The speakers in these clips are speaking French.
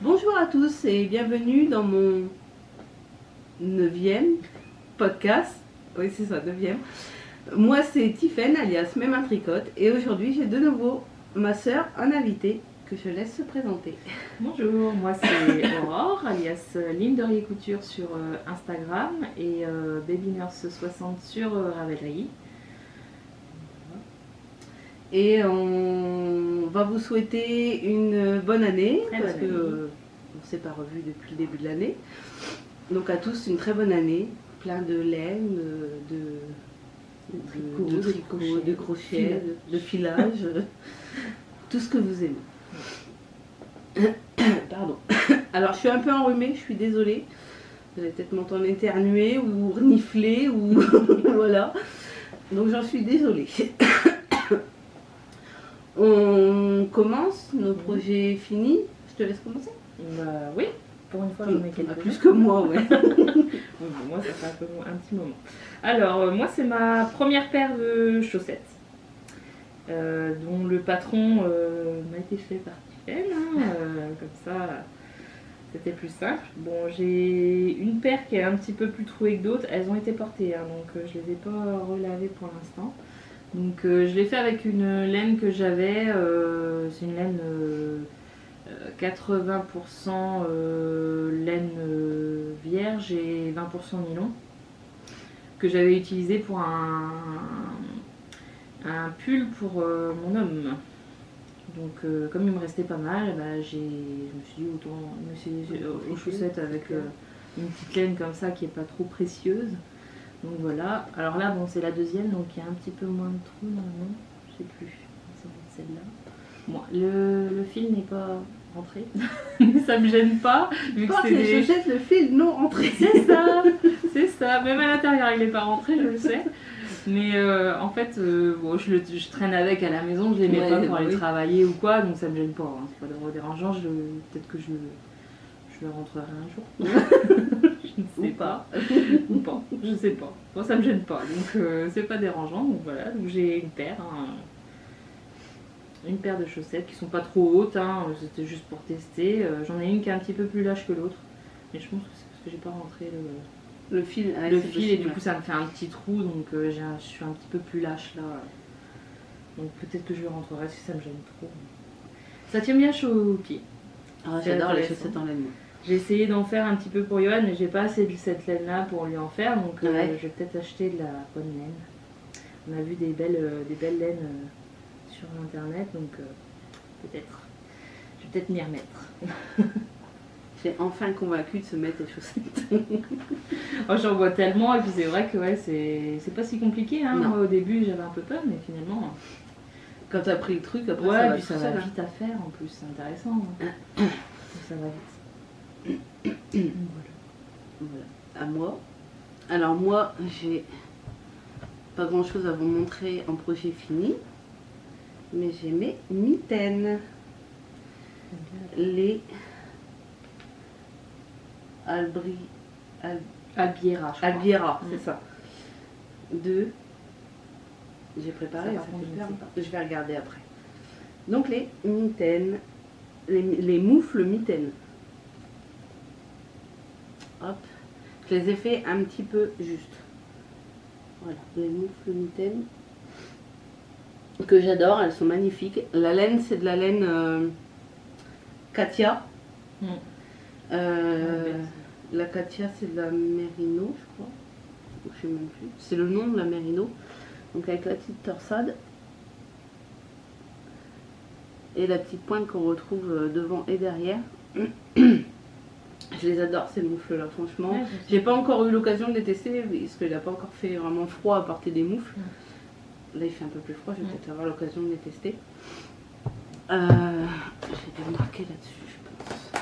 Bonjour à tous et bienvenue dans mon 9e podcast. Oui, c'est ça, 9e. Moi, c'est Tiffaine, alias Même un Tricote. Et aujourd'hui, j'ai de nouveau ma soeur en invité que je laisse se présenter. Bonjour, moi c'est Aurore, alias Lynn de Couture sur Instagram et BabyNurse60 sur Ravelry. Et on va vous souhaiter une bonne année, parce que on ne s'est pas revu depuis le début de l'année. Donc à tous, une très bonne année, plein de laine, de tricot, de crochet, de filage, tout ce que vous aimez. Pardon. Alors je suis un peu enrhumée, je suis désolée. Vous allez peut-être m'entendre éternuer ou renifler ou voilà. Donc j'en suis désolée. On commence, nos projets finis. Je te laisse commencer. Oui, pour une fois j'en ai quelques-uns. Plus que moi, ouais. Moi ça fait un petit moment. Alors moi c'est ma première paire de chaussettes dont le patron m'a été fait par Tiffaine, comme ça c'était plus simple. Bon, j'ai une paire qui est un petit peu plus trouée que d'autres, elles ont été portées, donc je les ai pas relavées pour l'instant. Donc je l'ai fait avec une laine que j'avais, c'est une laine 80% laine vierge et 20% nylon que j'avais utilisé pour un pull pour mon homme. Donc comme il me restait pas mal, je me suis dit autant m'essayer aux chaussettes avec une petite laine comme ça qui est pas trop précieuse. Donc voilà, alors là bon c'est la deuxième, donc il y a un petit peu moins de trous normalement, je sais plus, c'est celle-là. Bon, le fil n'est pas rentré, mais ça me gêne pas, vu que c'est les chaussettes, le fil non rentré. C'est ça, même à l'intérieur il n'est pas rentré, je le sais. Mais en fait, bon, je traîne avec à la maison, je les mets pas pour aller travailler ou quoi, donc ça me gêne pas, c'est pas dérangeant, peut-être que je le rentrerai un jour. Je ne sais pas. Ou pas, je sais pas. Moi ça me gêne pas, donc c'est pas dérangeant. Donc voilà, donc j'ai une paire de chaussettes qui sont pas trop hautes, c'était juste pour tester. J'en ai une qui est un petit peu plus lâche que l'autre, mais je pense que c'est parce que j'ai pas rentré le fil, et du coup ça me fait un petit trou, donc je suis un petit peu plus lâche là. Donc peut-être que je le rentrerai si ça me gêne trop. Ça tient bien chaud aux pieds. J'adore les chaussettes en laine. J'ai essayé d'en faire un petit peu pour Johan, mais j'ai pas assez de cette laine là pour lui en faire, donc je vais peut-être acheter de la bonne laine. On a vu des belles laines sur internet, donc peut-être. Je vais peut-être m'y remettre. J'ai enfin convaincu de se mettre les chaussettes. Oh, j'en vois tellement, et puis c'est vrai que c'est pas si compliqué. Moi au début j'avais un peu peur, mais finalement. Quand t'as pris le truc, après ça va vite à faire en plus, c'est intéressant. Ça va vite. Voilà. À moi. Alors moi, j'ai pas grand chose à vous montrer en projet fini, mais j'ai mes mitaines. Les Albiera, c'est ça. J'ai préparé, je vais regarder après. Donc les mitaines, les moufles mitaines. Hop, je les ai fait un petit peu juste. Voilà, les moufles mitaines que j'adore, elles sont magnifiques. La laine, c'est de la laine Katia. La Katia, c'est de la Merino, je crois. Je sais même plus. C'est le nom de la Merino. Donc avec la petite torsade et la petite pointe qu'on retrouve devant et derrière. Je les adore ces moufles là, franchement. J'ai pas encore eu l'occasion de les tester parce qu'il n'a pas encore fait vraiment froid à porter des moufles. Là il fait un peu plus froid, je vais peut-être avoir l'occasion de les tester. J'ai des marqués là-dessus, je pense.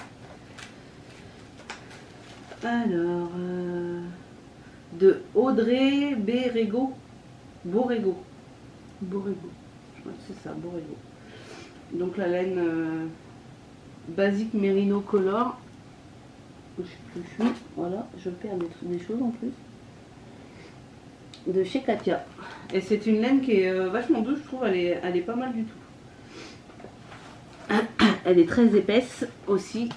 Alors, de Audrey Borrego. Je crois que c'est ça, Borrego. Donc la laine basique Merino Color. Je sais plus, voilà, je perds des choses en plus. De chez Katia. Et c'est une laine qui est vachement douce, je trouve, elle est pas mal du tout. Elle est très épaisse aussi.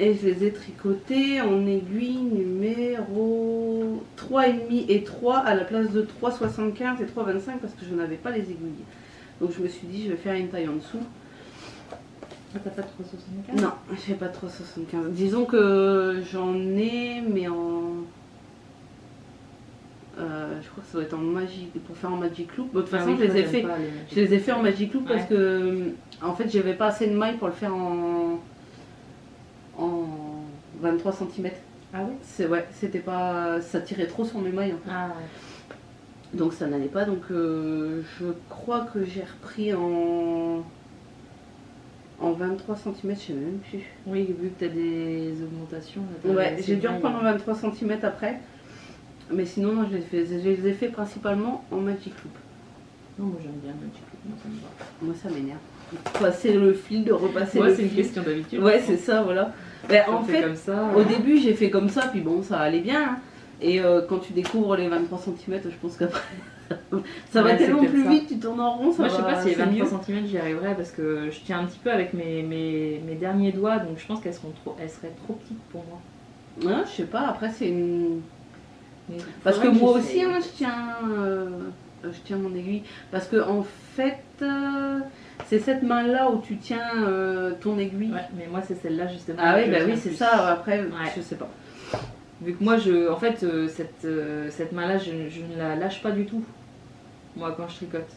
Et je les ai tricotés en aiguille numéro 3,5 et 3 à la place de 3,75 et 3,25 parce que je n'avais pas les aiguilles. Donc je me suis dit je vais faire une taille en dessous. Ah, t'as pas de 3,75? Non, j'ai pas de 3,75. Disons que j'en ai, mais en... je crois que ça doit être en Magic, pour faire en Magic Loop. Bon, de toute façon, je les ai fait en Magic Loop parce que en fait, j'avais pas assez de mailles pour le faire en 23 cm. Ah oui? Ouais, c'était pas, ça tirait trop sur mes mailles en fait. Ah ouais. Donc ça n'allait pas. Donc je crois que j'ai repris en 23 cm, je sais même plus. Oui, vu que tu as des augmentations. Ouais, j'ai dû reprendre en 23 cm après. Mais sinon, non, je les ai fait principalement en Magic Loop. Non, moi j'aime bien Magic Loop, moi ça me va. Moi ça m'énerve. Passer le fil, de repasser le fil. C'est une question d'habitude. Ouais, c'est ça, voilà. Ben, en fait, comme ça, au début j'ai fait comme ça, puis bon, ça allait bien. Hein. Et quand tu découvres les 23 cm, je pense qu'après ça va tellement plus vite, tu tournes en rond. Moi je sais pas si les 23 cm j'y arriverai parce que je tiens un petit peu avec mes derniers doigts, donc je pense qu'elles seraient trop petites pour moi. Ouais, je sais pas, après c'est une... Parce que moi aussi, hein, je tiens mon aiguille. Parce que en fait, c'est cette main-là où tu tiens ton aiguille. Ouais, mais moi c'est celle-là justement. Ah oui, bah oui, c'est ça. Après, je sais pas. Vu que moi, en fait, cette main-là, je ne la lâche pas du tout. Moi, quand je tricote.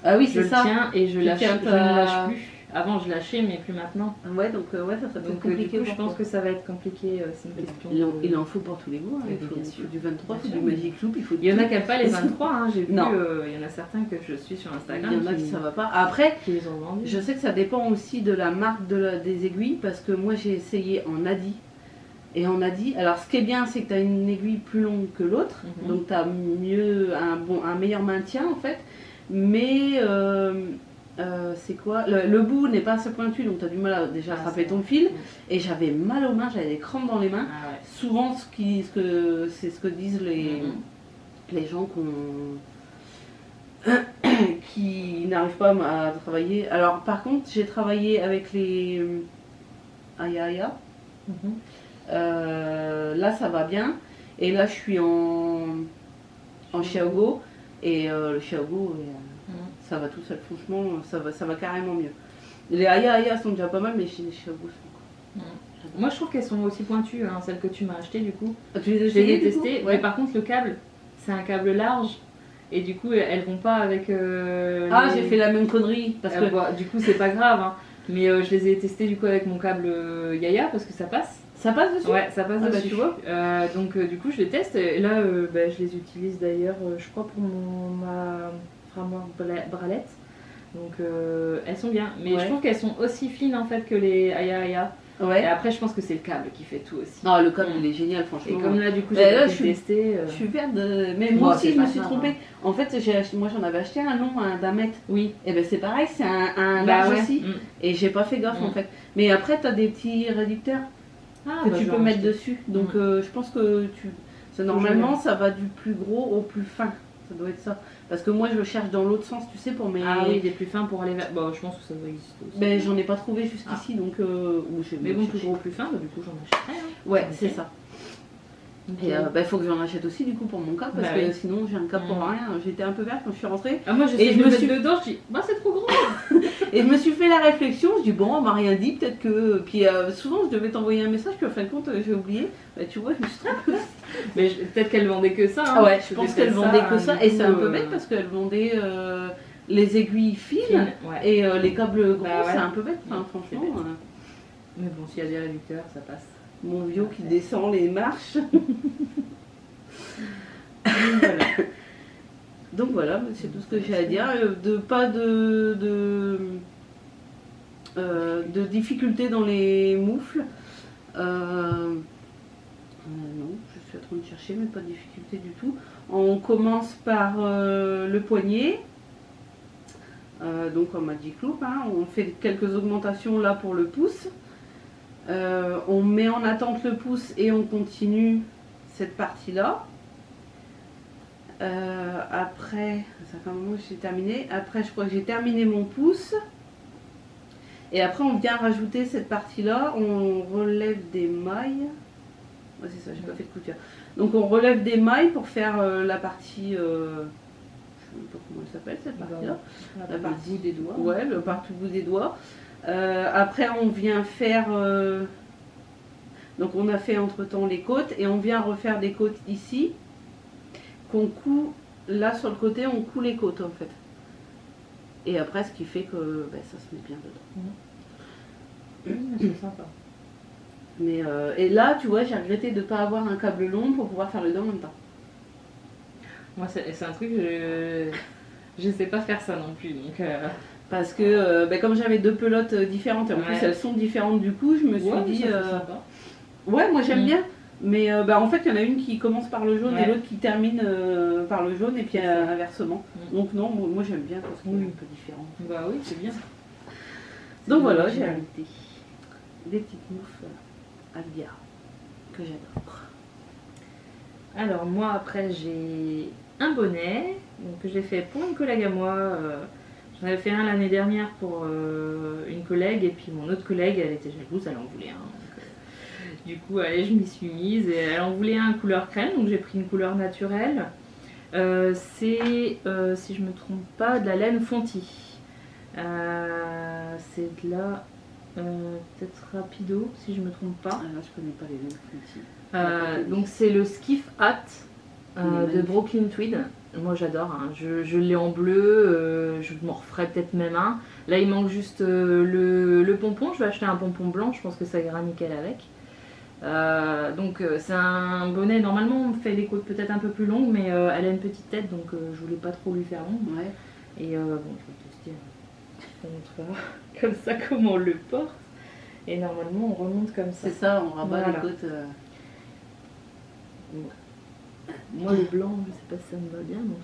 Ah oui, c'est ça. Je tiens et je ne lâche plus. Avant, je lâchais, mais plus maintenant. Ouais, donc ouais, ça serait peut-être compliqué. Du coup, je pense que ça va être compliqué. C'est une question. Il en faut pour tous les goûts. Hein. Il faut du 23, il faut du Magic Loop. Il y en a qui n'aiment pas les 23. Hein. J'ai vu, il y en a certains que je suis sur Instagram. Il y en a qui ça va pas. Après, qui les ont vendus. Je sais que ça dépend aussi de la marque des aiguilles. Parce que moi, j'ai essayé en Adi. Et en Adi, alors ce qui est bien, c'est que tu as une aiguille plus longue que l'autre. Donc tu as un meilleur maintien en fait. Mais... c'est quoi le bout n'est pas assez pointu, donc tu as du mal à déjà attraper ton fil. Et j'avais mal aux mains, j'avais des crampes dans les mains. Souvent, c'est ce que disent les gens qui n'arrivent pas à travailler. Alors, par contre, j'ai travaillé avec les Aya. Là, ça va bien. Et là, je suis en Xiaogo. Et le Xiaogo... ça va tout seul, franchement, ça va carrément mieux. Les Aya sont déjà pas mal, mais les Xiaogo sont quoi. Moi je trouve qu'elles sont aussi pointues, hein, celles que tu m'as achetées du coup. Tu les as testées, mais par contre le câble, c'est un câble large, et du coup elles vont pas avec... j'ai fait la même connerie, parce que... Bon, du coup c'est pas grave, hein, mais je les ai testées du coup avec mon câble Yaya, parce que ça passe. Ça passe dessus? Ouais, ça passe dessus. Bah, tu vois. Donc du coup je les teste, et là je les utilise d'ailleurs, je crois pour ma... bralette, donc elles sont bien, mais je trouve qu'elles sont aussi fines en fait que les Aya. Et après je pense que c'est le câble qui fait tout aussi. Non, le câble il est génial franchement. Et comme là du coup j'ai testé. Je suis verte, mais moi aussi je me suis trompée. En fait moi j'en avais acheté un long, d'un mètre. Oui. Et ben c'est pareil, c'est un large aussi. Et j'ai pas fait gaffe en fait. Mais après t'as des petits réducteurs que tu peux mettre dessus. Donc je pense que normalement ça va du plus gros au plus fin. Ça doit être ça. Parce que moi je cherche dans l'autre sens, tu sais, pour mes... Ah oui, des plus fins pour aller vers... Bon, je pense que ça doit exister aussi. Mais j'en ai pas trouvé jusqu'ici, donc... mais bon, plus gros, plus fin, bah, du coup j'en achèterai. Hein. Ouais, c'est ça. Okay. Et il faut que j'en achète aussi du coup pour mon câble, parce que sinon j'ai un câble pour rien. J'étais un peu verte quand je suis rentrée. Ah, moi j'essaie de me mettre dedans, je dis, bah c'est trop grand. Et je me suis fait la réflexion, je dis bon, on m'a rien dit, peut-être que... Puis souvent je devais t'envoyer un message, puis en fin de compte j'ai oublié. Bah, tu vois, je me suis trompée. Mais peut-être qu'elle vendait que ça. Hein. Ah ouais, je pense qu'elle vendait que ça. Et c'est un peu bête parce qu'elle vendait les aiguilles fines et les câbles gros, c'est un peu bête, enfin, franchement. Mais bon, s'il y a des réducteurs, ça passe. Mon vieux qui descend les marches. Donc voilà, c'est tout ce que j'ai à dire. Pas de difficultés dans les moufles. Non, je suis en train de chercher, mais pas de difficulté du tout. On commence par le poignet. Donc en Magic Loop, hein, on fait quelques augmentations là pour le pouce. On met en attente le pouce et on continue cette partie-là. Après, ça fait un moment que j'ai terminé. Après, je crois que j'ai terminé mon pouce. Et après, on vient rajouter cette partie-là, on relève des mailles. Ouais, c'est ça, j'ai pas fait de couture. Donc on relève des mailles pour faire la partie, je sais même pas comment elle s'appelle cette partie-là. La partie bout des doigts. Ouais, le partout bout des doigts. Après, on vient faire. Donc on a fait entre-temps les côtes et on vient refaire des côtes ici qu'on coud. Là sur le côté, on coud les côtes en fait. Et après, ce qui fait que ça se met bien dedans. C'est sympa. Mais et là, tu vois, j'ai regretté de ne pas avoir un câble long pour pouvoir faire le dos en même temps. Moi, c'est un truc que je sais pas faire ça non plus. Donc, Parce que comme j'avais 2 pelotes différentes, et en plus elles sont différentes du coup, je me suis dit... sympa. Ouais, moi j'aime bien. Mais en fait, il y en a une qui commence par le jaune et l'autre qui termine par le jaune et puis inversement. Donc non, moi j'aime bien parce qu'il est un peu différent. Bah oui, c'est bien. Donc voilà, j'ai invité des petites moufles Albia que j'adore. Alors moi après j'ai un bonnet donc, que j'ai fait pour une collègue à moi. J'en avais fait un l'année dernière pour une collègue et puis mon autre collègue elle était jalouse, elle en voulait un. Du coup, allez, je m'y suis mise et elle en voulait un couleur crème, donc j'ai pris une couleur naturelle. C'est, si je me trompe pas, de la laine Fonti. C'est de la, peut-être Rapido, si je me trompe pas. Ah là, je connais pas les laines Fonti. Donc c'est le Skiff Hat de Brooklyn Tweed. Moi j'adore, hein. Je l'ai en bleu, je m'en referai peut-être même un. Là il manque juste le pompon, je vais acheter un pompon blanc, je pense que ça ira nickel avec. Donc c'est un bonnet, normalement on fait les côtes peut-être un peu plus longues mais elle a une petite tête donc je voulais pas trop lui faire long. Ouais. Et bon je vais tester comme ça comment on le porte et normalement on remonte comme ça. C'est ça, on rabat les côtes. Moi le blanc je sais pas si ça me va bien mais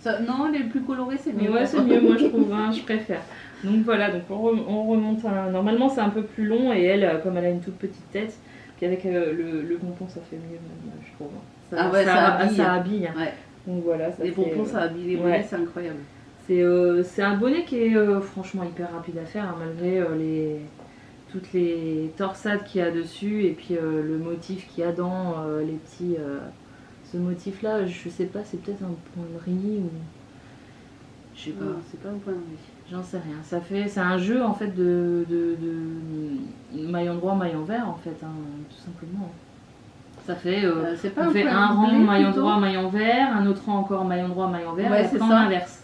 enfin... non, les plus colorés c'est mieux. Ouais c'est mieux moi je trouve, hein, je préfère. Donc voilà, donc on remonte normalement c'est un peu plus long et elle, comme elle a une toute petite tête, puis avec le pompon ça fait mieux même, je trouve. Ça habille. Ouais. Donc voilà. Les pompons ça habille les bonnets, c'est incroyable. C'est un bonnet qui est franchement hyper rapide à faire, hein, malgré toutes les torsades qu'il y a dessus et puis le motif qu'il y a dans les petits... ce motif là, je sais pas, c'est peut-être un point de riz ou... Je sais pas, c'est pas un point de riz. J'en sais rien. C'est un jeu en fait de maillon droit, maillon vert en fait, hein, tout simplement. Ça fait, on fait un rang maillon droit, maillon vert, un autre rang encore maillon droit, maillon vert, et après on inverse.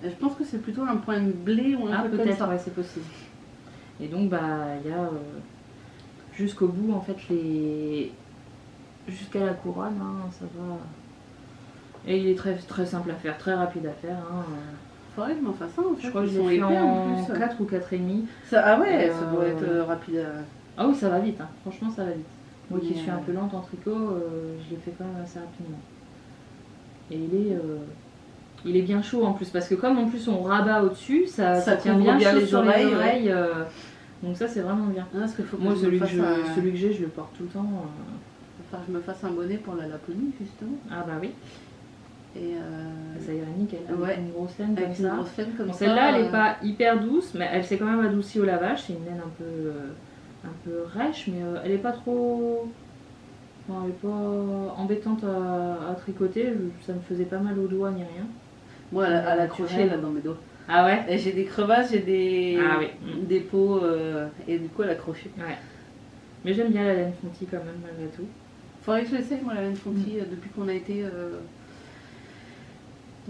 Je pense que c'est plutôt un point de blé ou un truc comme ça. Ouais, c'est possible. Et donc il y a jusqu'au bout en fait jusqu'à la couronne, hein, ça va. Et il est très, très simple à faire, très rapide à faire. Hein. Faudrait que je m'en fasse un en fait. Je crois que je l'ai fait en 4 ou 4,5. Ah ouais, ça doit être rapide. Ah oui, ça va vite, hein. Franchement ça va vite. Moi qui suis un peu lente en tricot, je l'ai fait quand même assez rapidement. Et il est bien chaud en plus, parce que comme en plus on rabat au-dessus, ça tient bien chaud les oreilles. Donc ça c'est vraiment bien. Ah, parce que faut que moi celui que j'ai, je le porte tout le temps. Faut que je me fasse un bonnet pour la Laponie justement. Ah bah oui. Et ça irait nickel, avec une grosse laine comme ça. Grosse laine comme ça. Celle-là elle est pas hyper douce, mais elle s'est quand même adoucie au lavage. C'est une laine un peu rêche, mais elle est pas trop... Non, elle est pas embêtante à tricoter, ça me faisait pas mal aux doigts ni rien. Moi à la crochet là dans mes dos. Ah ouais. Et j'ai des crevasses, j'ai des peaux et du coup à la crochet. Ouais. Mais j'aime bien la laine Fonti quand même malgré tout. Faudrait que je l'essaye moi la laine Fonti depuis qu'on a été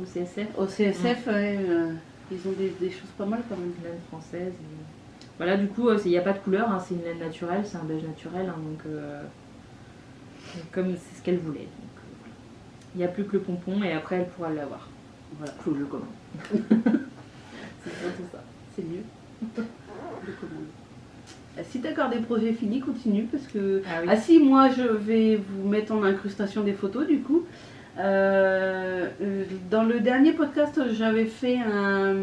au CSF. Au CSF, ils ont des choses pas mal quand même. Une laine française. Voilà, du coup, il n'y a pas de couleur, hein, c'est une laine naturelle, c'est un beige naturel, hein, donc comme c'est ce qu'elle voulait. Il n'y a plus que le pompon et après elle pourra l'avoir. Voilà. Faut que je le commande. C'est surtout ça, c'est mieux. Je commande. Si tu as encore des projets finis, continue parce que... Ah si, moi je vais vous mettre en incrustation des photos du coup. Dans le dernier podcast, j'avais fait un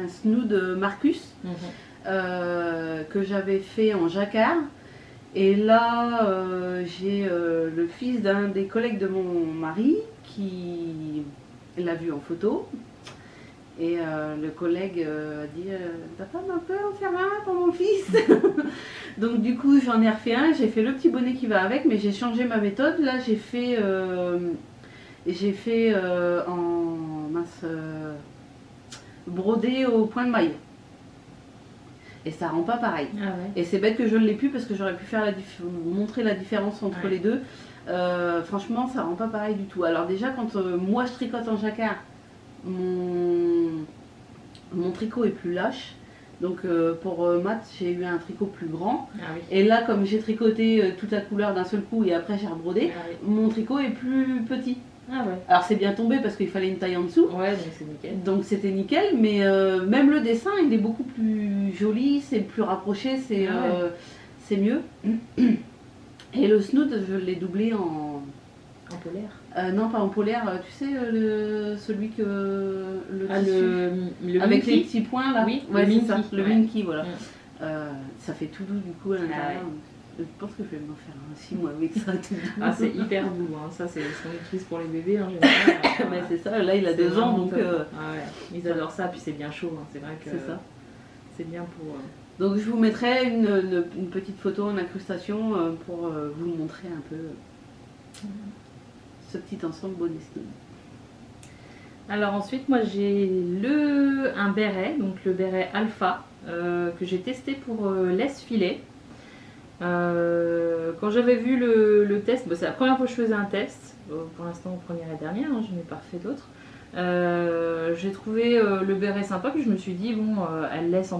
snood Marcus que j'avais fait en jacquard. Et là, j'ai le fils d'un des collègues de mon mari qui l'a vu en photo. Et le collègue a dit ta femme peut en faire un pour mon fils. Donc du coup j'en ai refait un, j'ai fait le petit bonnet qui va avec, mais j'ai changé ma méthode. Là j'ai fait en mince brodé au point de maille. Et ça rend pas pareil. Ah ouais. Et c'est bête que je ne l'ai plus parce que j'aurais pu faire montrer la différence entre les deux. Franchement, ça rend pas pareil du tout. Alors déjà, quand moi je tricote en jacquard, mon tricot est plus lâche. Donc pour Matt, j'ai eu un tricot plus grand. Ah oui. Et là, comme j'ai tricoté toute la couleur d'un seul coup et après j'ai rebrodé, mon tricot est plus petit. Ah ouais. Alors c'est bien tombé parce qu'il fallait une taille en dessous. Ouais, donc c'est nickel. Donc c'était nickel, mais même le dessin, il est beaucoup plus joli, c'est plus rapproché, c'est mieux. Et le snood, je l'ai doublé en polaire. non, pas en polaire, tu sais, celui que le tissu, avec Minky. les petits points là. Oui, ouais, le c'est ça, Minky, le ouais. Minky, voilà. Ouais. Ça fait tout doux du coup à l'intérieur. Je pense que je vais m'en faire un aussi moi avec ça. Tout doux. Ah, c'est hyper doux, hein. Ça c'est ce qu'on utilise pour les bébés en général. Mais c'est ça, là il a 2 ans donc. Ah ouais. Ils adorent ça, puis c'est bien chaud, hein. C'est vrai que c'est ça. C'est bien pour. Donc je vous mettrai une petite photo en incrustation pour vous montrer un peu ce petit ensemble bonnet snood. Alors ensuite, moi j'ai un béret, donc le béret Alpha, que j'ai testé pour laisse-filet. Quand j'avais vu le test, c'est la première fois que je faisais un test, pour l'instant première et dernière, hein, je n'ai pas refait d'autres. J'ai trouvé le béret sympa, puis je me suis dit bon, elle laissait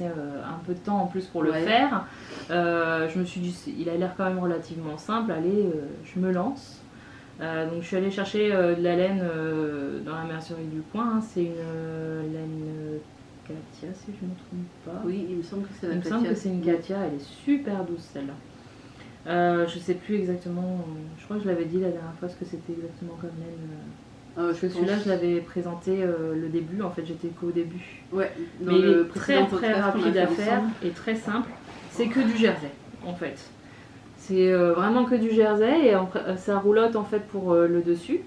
un peu de temps en plus pour le faire. Je me suis dit il a l'air quand même relativement simple, allez, je me lance. Donc je suis allée chercher de la laine dans la mercerie du coin, hein. C'est une laine Katia si je ne me trompe pas. Oui, il me semble que c'est la Il me semble que c'est une Katia, elle est super douce celle-là. Je sais plus exactement, je crois que je l'avais dit la dernière fois ce que c'était exactement comme laine. Parce que celui-là je l'avais présenté le début, en fait j'étais qu'au début. Ouais, mais il est très rapide à faire et très simple. C'est que du jersey en fait. C'est vraiment que du jersey et ça roulotte en fait pour le dessus.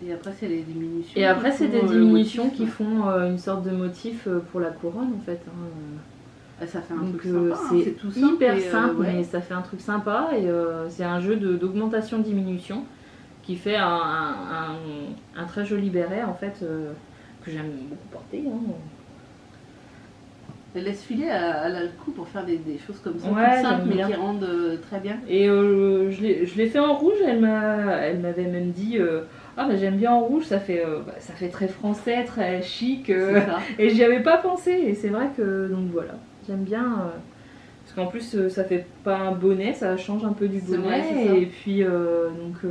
Et après c'est les diminutions. Et après c'est des diminutions qui font une sorte de motif pour la couronne en fait. Hein. Ça fait un donc truc sympa, c'est tout simple hyper simple ouais. mais ça fait un truc sympa et c'est un jeu d'augmentation-diminution qui fait un très joli béret en fait que j'aime beaucoup porter. Hein. Elle laisse filer, elle a le coup pour faire des choses comme ça, ouais, tout simples mais qui rendent très bien. Et je l'ai fait en rouge, elle m'avait même dit ah bah j'aime bien en rouge, ça fait très français, très chic, et j'y avais pas pensé, et c'est vrai que donc voilà, j'aime bien, parce qu'en plus ça fait pas un bonnet, ça change un peu du bonnet, vrai, et puis donc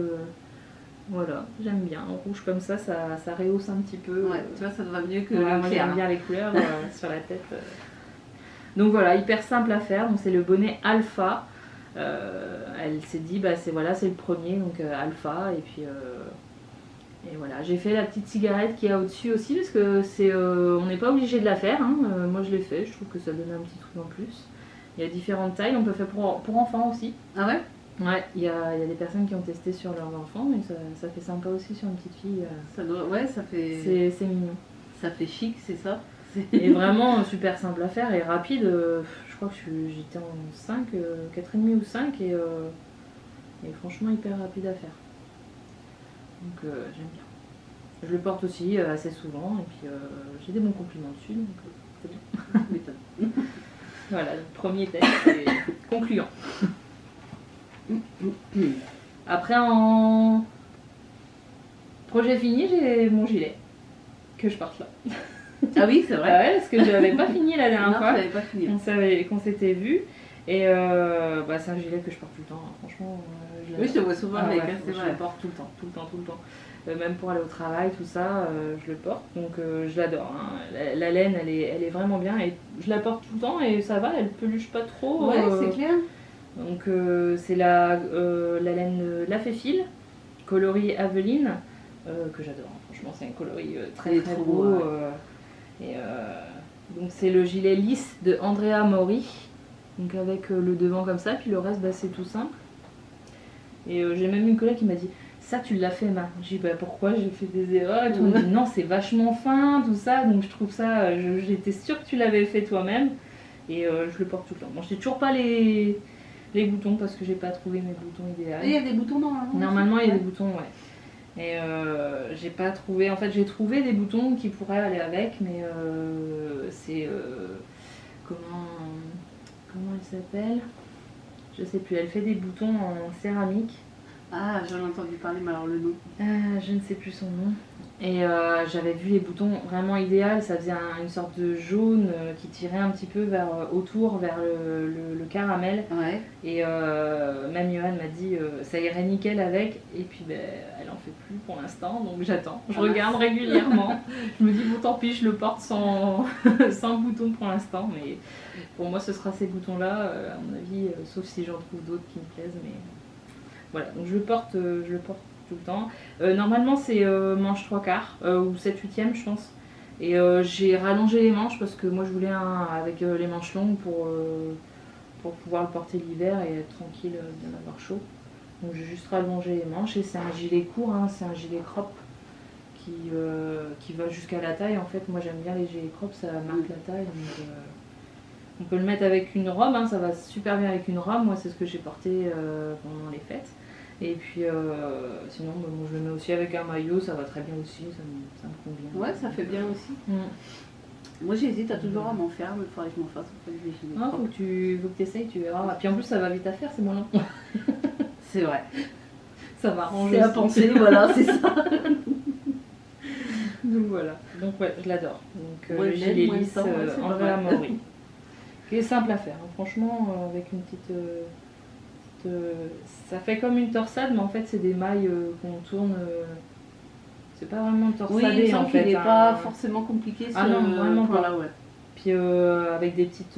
voilà, j'aime bien, en rouge comme ça rehausse un petit peu. Ouais, tu vois, ça te va mieux que le clair. Moi j'aime bien les couleurs sur la tête. Donc voilà, hyper simple à faire, donc c'est le bonnet Alpha. Elle s'est dit bah c'est le premier, donc Alpha, et puis et voilà, j'ai fait la petite cigarette qu'il y a au-dessus aussi parce que on n'est pas obligé de la faire, hein. Moi je l'ai fait, je trouve que ça donne un petit truc en plus. Il y a différentes tailles, on peut faire pour enfants aussi. Ah ouais? Ouais, il y a des personnes qui ont testé sur leurs enfants, mais ça fait sympa aussi sur une petite fille. Ouais, ça fait... C'est mignon. Ça fait chic, c'est ça. Et vraiment super simple à faire et rapide. Je crois que j'étais en 5, 4,5 ou 5 et franchement hyper rapide à faire. Donc j'aime bien. Je le porte aussi assez souvent et puis j'ai des bons compliments dessus, donc c'est bien. Voilà, le premier test est concluant. Après en projet fini, j'ai mon gilet que je porte là. Ah oui, c'est vrai. Ah ouais, parce que je n'avais pas fini la dernière fois. Pas fini. Qu'on s'était vu. Et c'est un gilet que je porte tout le temps, hein. Franchement. Oui, je te vois souvent avec, c'est vrai. Je le porte tout le temps. Même pour aller au travail, tout ça, je le porte. Donc je l'adore. Hein. La laine, elle est vraiment bien. Et je la porte tout le temps et ça va, elle peluche pas trop. Ouais, c'est clair. Donc c'est la laine La Féfile, coloris Aveline, que j'adore. Hein. Franchement, c'est un coloris très beau. Ouais. Donc c'est le gilet lisse de Andrea Mori, donc avec le devant comme ça, puis le reste c'est tout simple. Et j'ai même une collègue qui m'a dit ça tu l'as fait main. J'ai dit bah pourquoi j'ai fait des erreurs et tout. Elle me dit non c'est vachement fin tout ça, donc je trouve ça, j'étais sûre que tu l'avais fait toi-même et je le porte tout le temps. Bon je n'ai toujours pas les boutons parce que j'ai pas trouvé mes boutons idéaux. Et il y a des boutons normalement. Normalement il y a des boutons ouais. Et j'ai pas trouvé, en fait j'ai trouvé des boutons qui pourraient aller avec mais c'est comment elle s'appelle? Je sais plus, elle fait des boutons en céramique. Ah, j'en ai entendu parler, mais alors le nom. Je ne sais plus son nom. Et j'avais vu les boutons vraiment idéaux, ça faisait une sorte de jaune qui tirait un petit peu autour, vers le caramel. Ouais. Et même Johan m'a dit ça irait nickel avec, et puis ben, elle en fait plus pour l'instant, donc j'attends. Je regarde régulièrement. Je me dis bon tant pis, je le porte sans, sans bouton pour l'instant, mais pour moi ce sera ces boutons-là, à mon avis, sauf si j'en trouve d'autres qui me plaisent, mais voilà, donc je le porte tout le temps. Normalement c'est manche 3/4 ou 7/8 je pense. Et j'ai rallongé les manches parce que moi je voulais un avec les manches longues pour pouvoir le porter l'hiver et être tranquille, bien avoir chaud. Donc j'ai juste rallongé les manches et c'est un gilet court, hein, c'est un gilet crop qui va jusqu'à la taille. En fait moi j'aime bien les gilets crop, ça marque la taille. Donc, on peut le mettre avec une robe, hein, ça va super bien avec une robe. Moi c'est ce que j'ai porté pendant les fêtes. Et puis sinon bon, je le mets aussi avec un maillot, ça va très bien aussi, ça me convient. Ouais, ça fait bien aussi. Moi j'hésite à toujours à m'en faire, mais il faudrait que je m'en fasse. Ah, faut que tu essayes, tu verras. Et puis en plus ça va vite à faire, c'est moins long. C'est vrai. Ça va ranger. C'est à penser, voilà, c'est ça. Donc voilà. Donc ouais, je l'adore. Donc Ouais, le gilet moins de lisse temps, ouais, c'est Andrea vrai. Amaury. Qui est simple à faire. Hein. Franchement, avec une petite, ça fait comme une torsade, mais en fait c'est des mailles qu'on tourne. C'est pas vraiment torsadé Oui, en fait. Il n'est pas forcément compliqué. Ah non, vraiment pas. Là, ouais. Puis avec des petites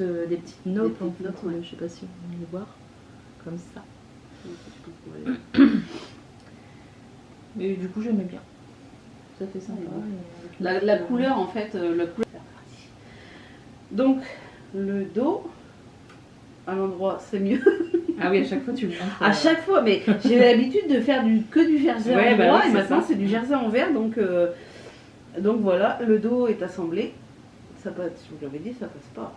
notes. Ouais. Je sais pas si on va les voir. Comme ça. Mais du coup j'aimais bien. Ça fait sympa. La couleur en fait, la couleur. Donc le dos, à l'endroit c'est mieux. Ah oui, à chaque fois tu le montres. À chaque fois, mais j'ai l'habitude de faire que du jersey en bois et maintenant c'est du jersey en verre, donc voilà, le dos est assemblé. Ça passe, je vous l'avais dit, ça passe pas.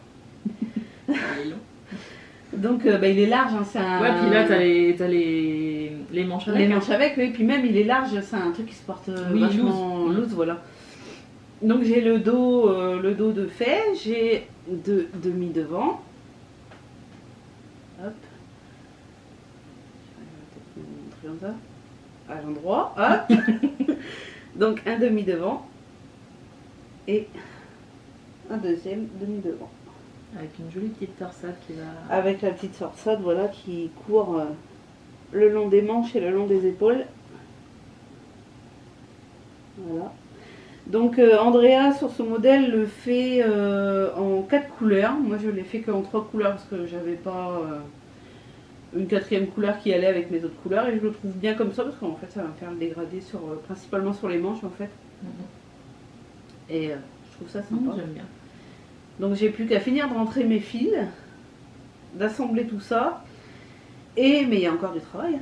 Donc il est large, hein, c'est un. Ouais, puis là t'as les manches avec. Les manches avec, oui, puis même il est large, c'est un truc qui se porte vachement loose, voilà. Donc j'ai le dos de fait, j'ai deux demi-devant. Hop. Je vais peut-être montrer comme ça. À l'endroit, hop. Donc un demi-devant. Et un deuxième demi-devant. Avec une jolie petite torsade qui va... Avec la petite torsade, voilà, qui court le long des manches et le long des épaules. Voilà. Donc Andrea sur ce modèle le fait en 4 couleurs. Moi je l'ai fait qu'en 3 couleurs parce que j'avais pas une 4e couleur qui allait avec mes autres couleurs. Et je le trouve bien comme ça parce qu'en fait ça va me faire le dégradé principalement sur les manches en fait. Et je trouve ça sympa. J'aime bien. Donc j'ai plus qu'à finir de rentrer mes fils, d'assembler tout ça. Mais il y a encore du travail.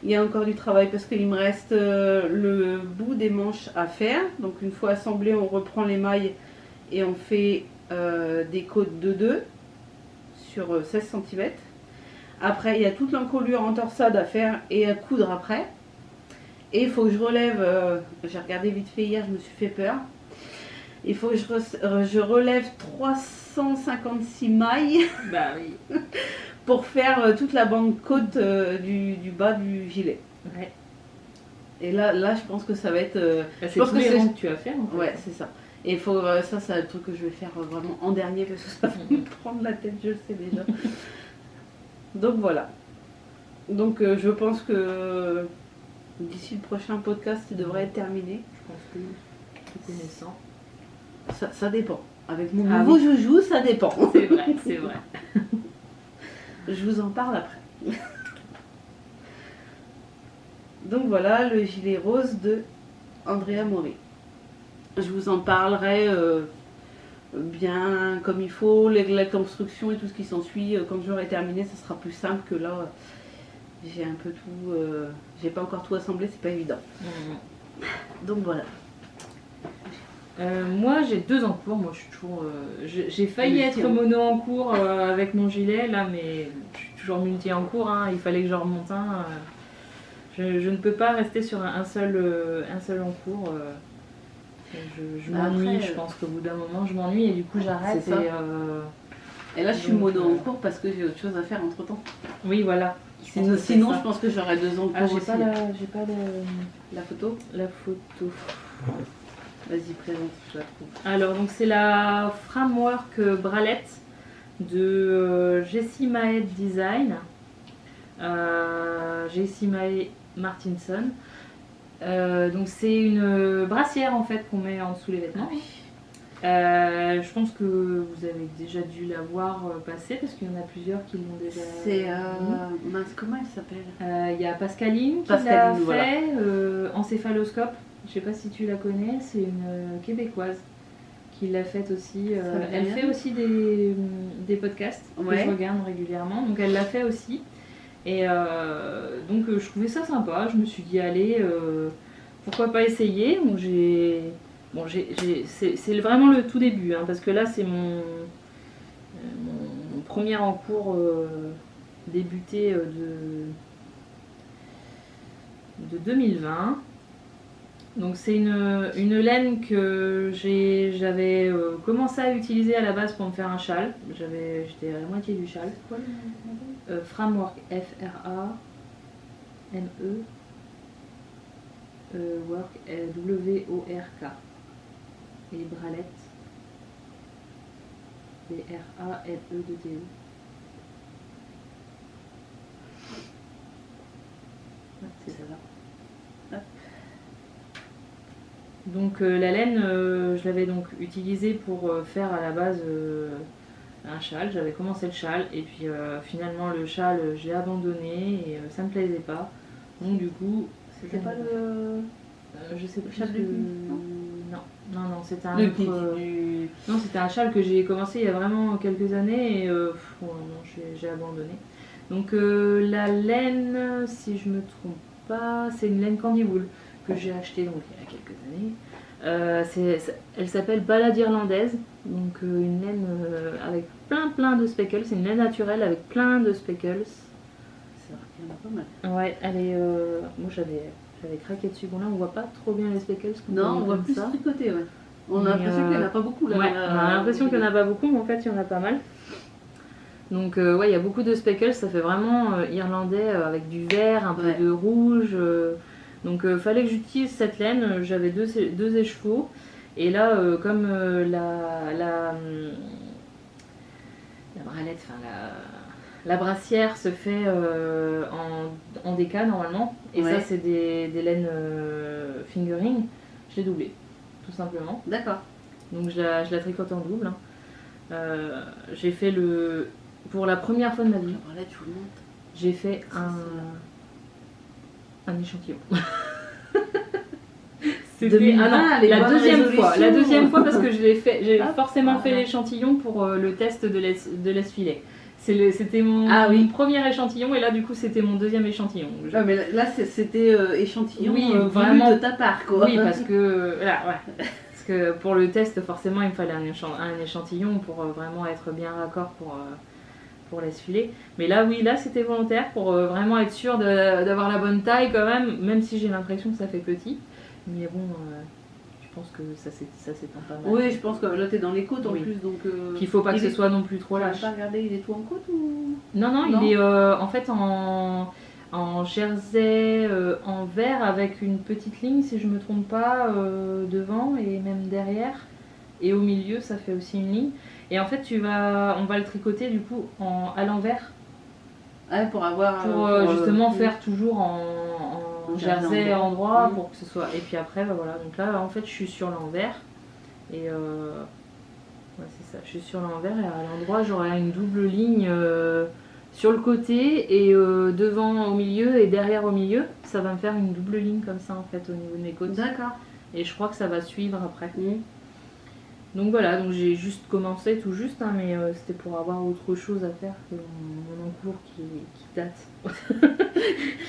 Il y a encore du travail parce qu'il me reste le bout des manches à faire. Donc une fois assemblé, on reprend les mailles et on fait des côtes de 2 sur 16 cm. Après, il y a toute l'encolure en torsade à faire et à coudre après. Et il faut que je relève, j'ai regardé vite fait hier, je me suis fait peur. Il faut que je relève 356 mailles bah, oui. pour faire toute la bande côte du bas du gilet. Ouais. Et là, je pense que ça va être... c'est tous les rangs que tu vas faire en fait. Ouais, c'est ça. Et il faut, ça c'est le truc que je vais faire vraiment en dernier parce que ça va me prendre la tête, je le sais déjà. Donc voilà. Donc je pense que d'ici le prochain podcast, il devrait être terminé. Je pense que tout connaissant. Ça dépend. Avec mon nouveau joujou, ça dépend. C'est vrai, c'est vrai. Je vous en parle après. Donc voilà le gilet rose de Andrea Amaury. Je vous en parlerai bien comme il faut, la construction et tout ce qui s'ensuit. Quand j'aurai terminé, ça sera plus simple que là. J'ai un peu tout, j'ai pas encore tout assemblé, c'est pas évident. Donc voilà. Moi j'ai 2 en cours, moi je suis toujours. J'ai failli être mono en cours avec mon gilet là, mais je suis toujours multi en cours, hein, il fallait que j'en remonte un. Je ne peux pas rester sur un seul en cours. Je m'ennuie, je pense qu'au bout d'un moment je m'ennuie et du coup j'arrête. Et là je suis mono en cours parce que j'ai autre chose à faire entre temps. Oui, voilà. Sinon je pense que j'aurais 2 ans de cours. J'ai pas la photo. La photo. Vas-y, présente, je la trouve. Alors, donc c'est la framework bralette de Jessie Mae Design. Jessie Mae Martinson. Donc c'est une brassière en fait qu'on met en dessous les vêtements. Je pense que vous avez déjà dû la voir passer parce qu'il y en a plusieurs qui l'ont déjà. C'est comment elle s'appelle? Il y a Pascaline qui l'a fait, voilà. Encéphaloscope. Je sais pas si tu la connais, c'est une québécoise qui l'a faite aussi. Elle fait aussi des podcasts que je regarde régulièrement, donc elle l'a fait aussi. Et donc je trouvais ça sympa, je me suis dit allez, pourquoi pas essayer. Donc c'est vraiment le tout début, hein, parce que là c'est mon premier en cours débuté de 2020. Donc c'est une laine que j'avais commencé à utiliser à la base pour me faire un châle. J'étais à la moitié du châle. C'est quoi le nom? Framework, F-R-A-M-E, Work, W-O-R-K. Et bralette, B-R-A-L-E-2-T-E. C'est ça là. Donc la laine, je l'avais donc utilisée pour faire à la base un châle. J'avais commencé le châle et puis finalement le châle j'ai abandonné et ça me plaisait pas. Donc du coup, c'était pas le je sais pas, châle de non, c'était un autre. Non, c'était un châle que j'ai commencé il y a vraiment quelques années et j'ai abandonné. Donc la laine, si je me trompe pas, c'est une laine candy wool que j'ai acheté donc il y a quelques années. Elle s'appelle balade irlandaise, donc une laine avec plein de speckles. C'est une laine naturelle avec plein de speckles. C'est vrai qu'il y en a pas mal. Ouais, elle est. Moi j'avais craqué dessus. Bon là on voit pas trop bien les speckles. Non, on voit plus tricoter, ouais. On a l'impression qu'il n'y en a pas beaucoup là. Ouais, on a l'impression qu'il n'y en a pas beaucoup, mais en fait il y en a pas mal. Donc ouais, il y a beaucoup de speckles, ça fait vraiment irlandais avec du vert, un peu de rouge. Donc fallait que j'utilise cette laine, j'avais deux écheveaux. Et là, comme la bralette, enfin la brassière se fait en déca normalement. Et ça c'est des laines fingering, je l'ai doublé, tout simplement. D'accord. Donc je la tricote en double. J'ai fait pour la première fois de ma vie, j'ai fait un échantillon. C'était la deuxième fois parce que j'ai forcément fait l'échantillon pour le test de l'esfilet. C'était mon premier échantillon et là du coup c'était mon deuxième échantillon. Mais là c'était échantillon vraiment de ta part quoi. Oui, parce que parce que pour le test forcément il me fallait un échantillon pour vraiment être bien raccord pour l'esfilet. Mais là c'était volontaire pour vraiment être sûr d'avoir la bonne taille quand même si j'ai l'impression que ça fait petit. Mais bon, je pense que ça s'étend pas mal. Oui, je pense que là t'es dans les côtes en plus, donc... qu'il faut pas que ce soit non plus trop lâche. Tu n'as pas regardé, il est tout en côte ou... Non, il est en fait en jersey en vert avec une petite ligne, si je me trompe pas, devant et même derrière. Et au milieu, ça fait aussi une ligne. Et en fait, on va le tricoter du coup à l'envers. Ouais, pour justement faire toujours en jersey endroit pour que ce soit. Et puis après, voilà. Donc là, en fait, je suis sur l'envers. Et c'est ça. Je suis sur l'envers et à l'endroit, j'aurai une double ligne sur le côté et devant au milieu et derrière au milieu. Ça va me faire une double ligne comme ça en fait au niveau de mes côtes. D'accord. Et je crois que ça va suivre après. Donc voilà, donc j'ai juste commencé tout juste, hein, mais c'était pour avoir autre chose à faire que mon encours qui date.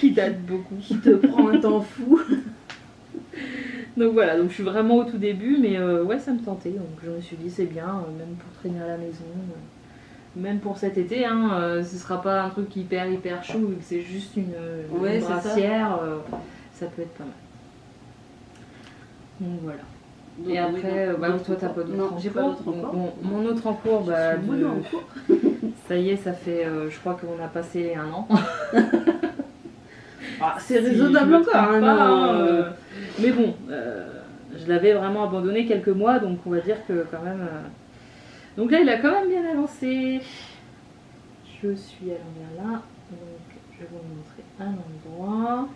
Qui date beaucoup. Qui te prend un temps fou. Donc voilà, donc je suis vraiment au tout début, mais ouais, ça me tentait. Donc je me suis dit, c'est bien, même pour traîner à la maison, même pour cet été, hein, ce sera pas un truc hyper chaud, vu que c'est juste une brassière, ça peut être pas mal. Donc voilà. Donc, et après, toi t'as pas d'autre encours. J'ai pas d'autre encours. Bon, mon autre encours, ça y est, ça fait, je crois qu'on a passé 1 an. C'est raisonnable encore, hein, mais bon, je l'avais vraiment abandonné quelques mois, donc on va dire que quand même. Donc là, il a quand même bien avancé. Je suis à l'envers là, donc je vais vous montrer un endroit.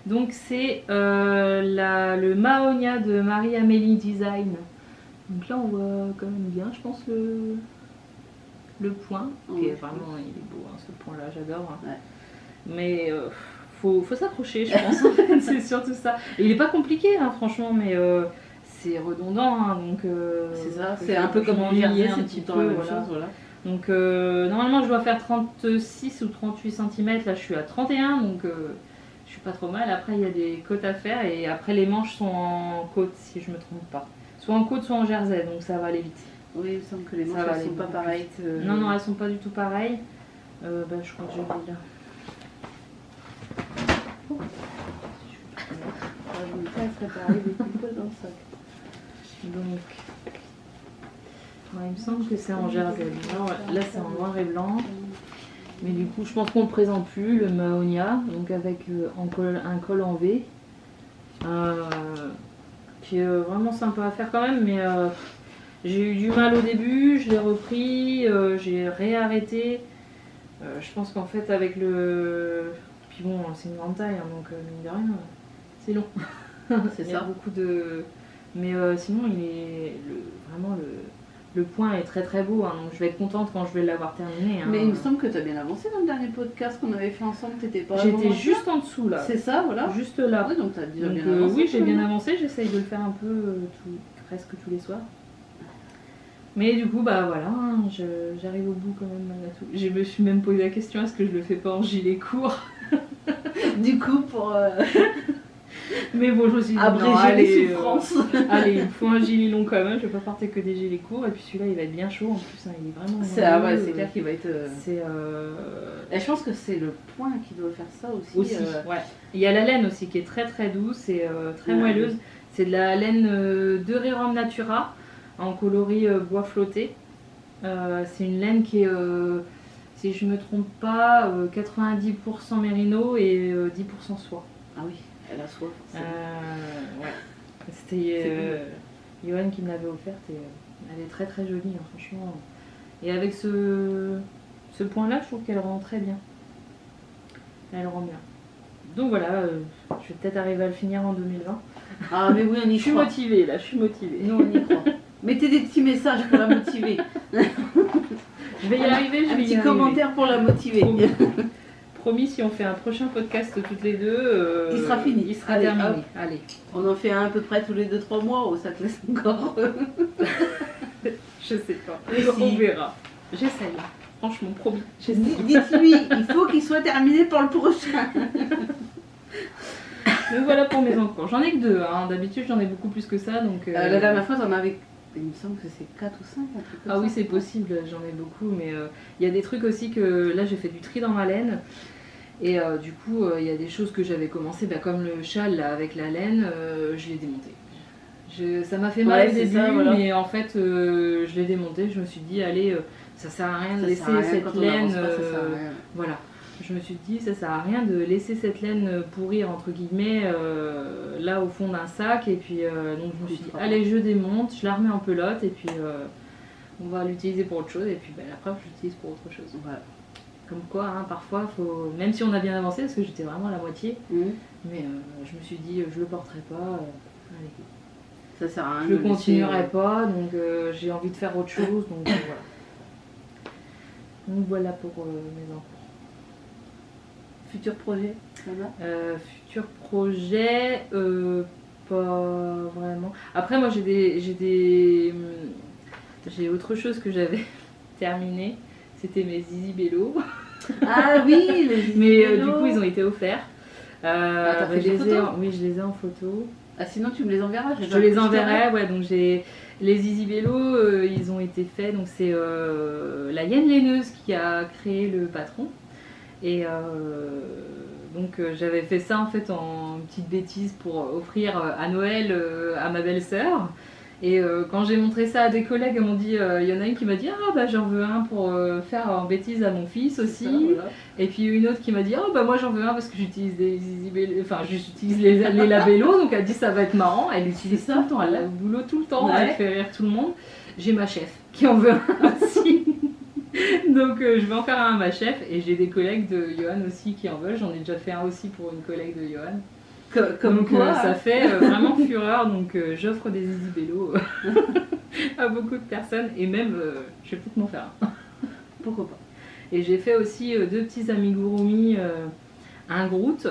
Donc c'est le Mahonia de Marie-Amélie Design. Donc là, on voit quand même bien, je pense, le point. Qui est vraiment, il est beau, hein, ce point-là, j'adore. Hein. Ouais. Mais faut s'accrocher, je pense, en fait, c'est surtout ça. Et il est pas compliqué, hein, franchement, mais c'est redondant, hein, donc... c'est ça, c'est un peu comme en jersey, un petit peu, voilà. Donc normalement, je dois faire 36 ou 38 cm, là je suis à 31, donc je suis pas trop mal. Après, il y a des côtes à faire, et après les manches sont en côte, si je me trompe pas. Soit en côte, soit en jersey, donc ça va aller vite. Oui, il me semble que les manches, elles sont pas pareilles. Non, elles sont pas du tout pareilles. Je crois que j'ai mis là. Ça serait pareil, des coups dans le sac. Donc, il me semble que c'est en jersey. Là, c'est en noir et blanc. Mais du coup, je pense qu'on ne le présente plus, le Mahonia, donc avec un col en V. Qui est vraiment sympa à faire quand même, mais j'ai eu du mal au début, je l'ai repris, j'ai réarrêté. Je pense qu'en fait, avec le. Puis bon, c'est une grande taille, hein, donc mine de rien, c'est long. C'est ça. Il y a beaucoup de. Mais sinon, vraiment le point est très très beau, hein, donc je vais être contente quand je vais l'avoir terminé. Hein. Mais il me semble que tu as bien avancé dans le dernier podcast qu'on avait fait ensemble, t'étais pas. J'étais juste en dessous là. C'est ça, voilà. Juste là. Oui, donc tu as déjà bien avancé. Oui, j'ai bien avancé, j'essaye de le faire un peu presque tous les soirs. Mais du coup, bah voilà, hein, j'arrive au bout quand même malgré tout. Je me suis même posé la question, est-ce que je le fais pas en gilet court? Du coup, pour. Mais bon, je me suis dit, abréger les souffrances. Allez, il faut un gilet long quand même, je vais pas porter que des gilets courts. Et puis celui-là, il va être bien chaud en plus, hein, il est vraiment. C'est clair qu'il va être. Et je pense que c'est le point qui doit faire ça aussi. Ouais. Il y a la laine aussi qui est très très douce et très moelleuse. C'est de la laine de Rerum Natura en coloris bois flotté. C'est une laine qui est, si je me trompe pas, 90% mérino et 10% soie. Ah oui. Elle a soif. Ouais. C'était Johan qui me l'avait offerte et elle est très très jolie, hein, franchement. Et avec ce point-là, je trouve qu'elle rend très bien. Elle rend bien. Donc voilà, je vais peut-être arriver à le finir en 2020. Ah mais oui, on y croit. Je suis motivée là, je suis motivée. Nous on y croit. Mettez des petits messages pour la motiver. Je vais y arriver, un petit commentaire pour la motiver. Promis, si on fait un prochain podcast toutes les deux, il sera fini. Il sera terminé. Allez. On en fait un à peu près tous les 2-3 mois ou ça te laisse encore. Je sais pas. On verra. J'essaye. Franchement, promis. Dites-lui, il faut qu'il soit terminé pour le prochain. Donc voilà pour mes encours. J'en ai que 2. Hein. D'habitude, j'en ai beaucoup plus que ça. Donc, la dernière fois, t'en avais. Il me semble que c'est 4 ou 5. Ah oui, c'est possible, j'en ai beaucoup, mais il y a des trucs aussi que là j'ai fait du tri dans ma laine. Et du coup, il y a des choses que j'avais commencé, comme le châle là, avec la laine, je l'ai démonté. Ça m'a fait mal au début, mais en fait, je l'ai démonté. Je me suis dit, allez, ça sert à rien de laisser cette laine. Voilà. Je me suis dit, ça sert à rien de laisser cette laine pourrir, entre guillemets, là au fond d'un sac. Et puis, donc je me suis dit, allez, je démonte, je la remets en pelote, et puis on va l'utiliser pour autre chose. Et puis, après, je l'utilise pour autre chose. Voilà. Comme quoi, hein, parfois, faut... même si on a bien avancé, parce que j'étais vraiment à la moitié, mais je me suis dit, je le porterai pas. Allez. Ça sert à rien. Je le continuerai pas, donc j'ai envie de faire autre chose. Donc voilà. Donc voilà pour mes enfants. Futur projet, futur projet, pas vraiment. Après, moi, j'ai autre chose que j'avais terminé. C'était mes Zizi Bello. Ah oui, les Zizi Mais Bello. du coup, ils ont été offerts. t'as fait des photos ? Oui, je les ai en photo. Ah, sinon, tu me les enverras. Je les enverrai, ouais. Donc, j'ai les Zizi Bello, ils ont été faits. Donc, c'est la Yen Laineuse qui a créé le patron. Et donc, j'avais fait ça en fait en petite bêtise pour offrir à Noël à ma belle-sœur. Et quand j'ai montré ça à des collègues, elles m'ont dit, il y en a une qui m'a dit ah bah j'en veux un pour faire en bêtise à mon fils aussi. Ça, voilà. Et puis une autre qui m'a dit oh bah moi j'en veux un parce que j'utilise des Zizi Bello, enfin j'utilise les labellos, donc elle dit ça va être marrant. Elle utilise ça tout le temps, elle l'a au boulot tout le temps, Ouais. elle fait rire tout le monde. J'ai ma chef qui en veut un aussi. Donc je vais en faire un à ma chef et j'ai des collègues de Johan aussi qui en veulent. J'en ai déjà fait un aussi pour une collègue de Johan. Comme donc, quoi, ça fait vraiment fureur, donc j'offre des Zizi Bello à beaucoup de personnes et même je vais peut-être m'en faire un. Pourquoi pas. Et j'ai fait aussi deux petits amigurumi, un Groot,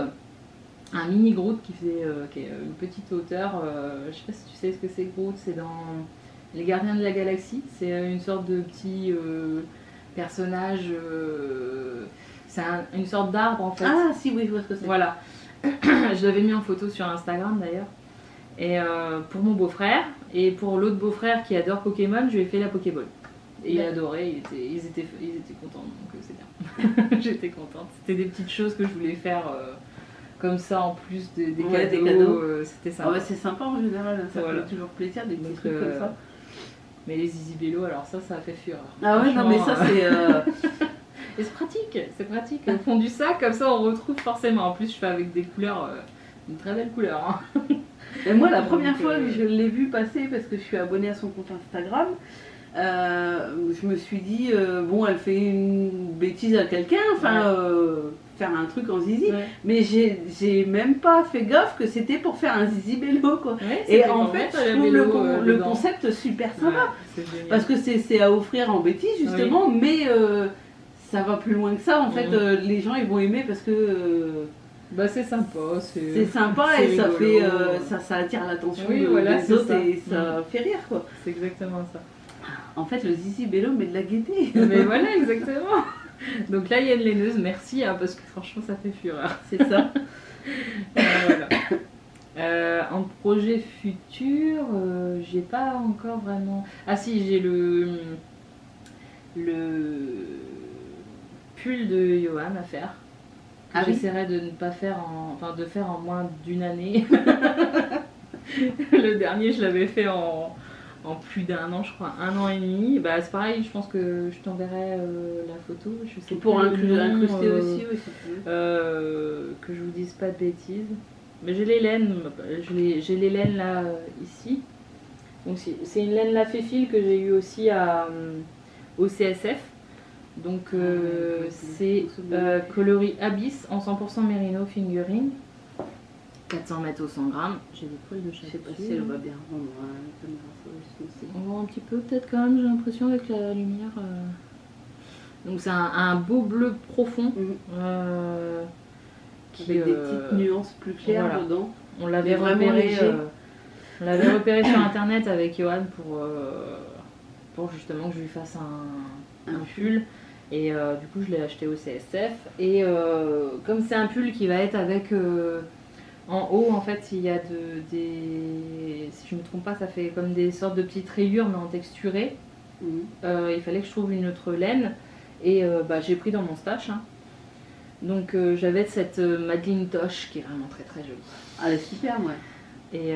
un mini Groot qui est une petite hauteur. Je sais pas si tu sais ce que c'est Groot, c'est dans Les Gardiens de la Galaxie. C'est une sorte de petit personnage, c'est une sorte d'arbre en fait. Ah si, oui, je vois ce que c'est. Voilà. Je l'avais mis en photo sur Instagram d'ailleurs. Et pour mon beau-frère et pour l'autre beau-frère qui adore Pokémon, je lui ai fait la Pokéball. Et il adorait, ils étaient contents, donc c'est bien. J'étais contente. C'était des petites choses que je voulais faire comme ça en plus des cadeaux. C'était sympa. Ah ouais, c'est sympa en général, ça Voilà. fait toujours plaisir des petits Donc, trucs comme ça. Mais les Zizi Bello, alors ça a fait fureur. Ah ouais, non mais ça c'est... Et c'est pratique. Au fond du sac, comme ça on retrouve forcément. En plus, je fais avec des couleurs, une très belle couleur. Hein. Et moi, la première fois que je l'ai vu passer, parce que je suis abonnée à son compte Instagram, je me suis dit, bon, elle fait une bêtise à quelqu'un, enfin, faire un truc en zizi, Ouais. mais j'ai même pas fait gaffe que c'était pour faire un zizi bello, quoi. Ouais, Et c'était en pour fait, mettre je la trouve vélo, le dedans. concept super sympa, Ouais, c'est génial. parce que c'est à offrir en bêtise, justement, mais ça va plus loin que ça, en fait, les gens, ils vont aimer parce que... Bah c'est sympa, c'est sympa c'est et ça rigolo. fait ça attire l'attention Oui, voilà, des c'est autres ça. et ça fait rire, quoi. C'est exactement ça. En fait, le zizi bello met de la gaieté. Mais voilà, exactement. Donc là, Yen Laineuse, merci, hein, parce que franchement, ça fait fureur. C'est ça. Voilà. En projet futur, j'ai pas encore vraiment... Ah si, j'ai le pull de Johan à faire. Ah oui. J'essaierai de ne pas faire de faire en moins d'une année. Le dernier, je l'avais fait en plus d'un an, je crois, 1 an et demi. Bah, c'est pareil, je pense que je t'enverrai la photo. Je sais Pour plus le nom, incruster aussi, oui, c'est plus. que je vous dise pas de bêtises. Mais j'ai les laines, j'ai les laines là, ici. Donc c'est une laine Laféfil que j'ai eu aussi au CSF. Donc c'est coloris Abyss en 100% Merino Fingering. 400 mètres au 100 grammes. J'ai des poils de chat. Je sais pas si elle va bien rendre la caméra. On voit un petit peu peut-être quand même, j'ai l'impression avec la lumière. Donc c'est un beau bleu profond. Avec des petites nuances plus claires voilà. Dedans. On l'avait vraiment léger. On l'avait repéré sur internet avec Johan pour justement que je lui fasse un pull. Et du coup je l'ai acheté au CSF. Et comme c'est un pull qui va être avec en haut, en fait, il y a si je me trompe pas, ça fait comme des sortes de petites rayures mais en texturé. Il fallait que je trouve une autre laine et j'ai pris dans mon stash. Hein. Donc j'avais cette Madeline Tosh qui est vraiment très très jolie. Ah, elle est super, ouais. Et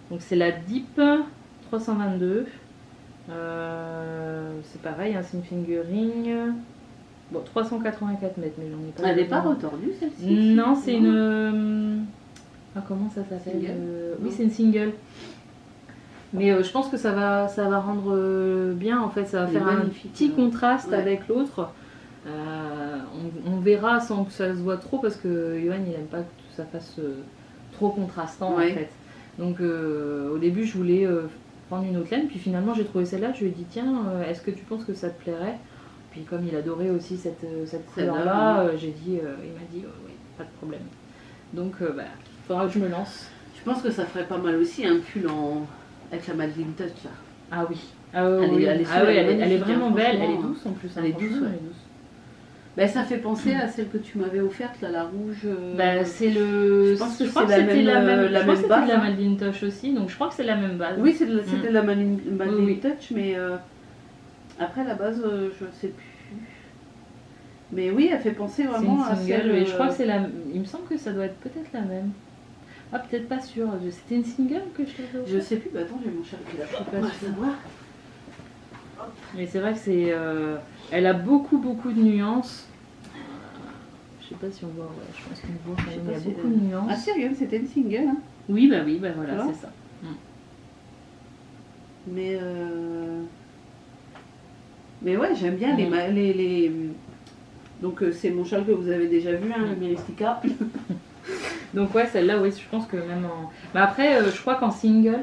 donc c'est la Deep 322. C'est pareil, hein, c'est une fingering. Bon, 384 mètres, mais j'en ai pas. Elle n'est pas retordue celle-ci? Non, c'est une. Comment ça s'appelle Oui, c'est une single. Mais je pense que ça va rendre bien en fait, ça va faire un petit contraste avec l'autre. On verra sans que ça se voit trop parce que Johan il aime pas que ça fasse trop contrastant en fait. Donc au début je voulais prendre une autre laine, puis finalement j'ai trouvé celle-là, je lui ai dit tiens, est-ce que tu penses que ça te plairait? Puis comme il adorait aussi cette couleur-là, j'ai dit, il m'a dit oui, pas de problème. Donc faudra que je me lance. Je Je pense que ça ferait pas mal aussi un pull avec la Madeline Touch là. Ah oui. Ah ouais, Elle est- oui. elle est Ah ouais, magnifique, elle est vraiment hein, belle. Elle est franchement. douce en plus. Elle est franchement, douce, ouais. elle est douce. Ben, ça fait penser à celle que tu m'avais offerte, là, la rouge. Bah, c'est le. Je pense que crois c'est la c'était même, la même. la je crois même que c'était base, de la hein. Madeline Tosh aussi, donc je crois que c'est la même base. Oui, c'était la Madeline Oui. Touch, mais après la base, je sais plus. Mais oui, elle fait penser C'est vraiment une à single, celle. et je crois que c'est la. Il me semble que ça doit être peut-être la même. Ah, peut-être pas sûr. C'était une single que je t'avais Je sais plus, bah attends, j'ai mon chat qui l'a Je suis pas On va sûre. savoir. Mais c'est vrai que c'est. Elle a beaucoup de nuances. Je sais pas si on voit. Ouais, je pense qu'on voit quand Je sais même. pas Il y a si beaucoup de nuances. Ah, sérieux, c'était une single, hein. Oui, bah voilà, Voilà. c'est ça. Mais ouais, j'aime bien les. Donc c'est mon châle que vous avez déjà vu, hein, le Myristica. Donc ouais, celle-là, oui, je pense que même en... Mais après, je crois qu'en single,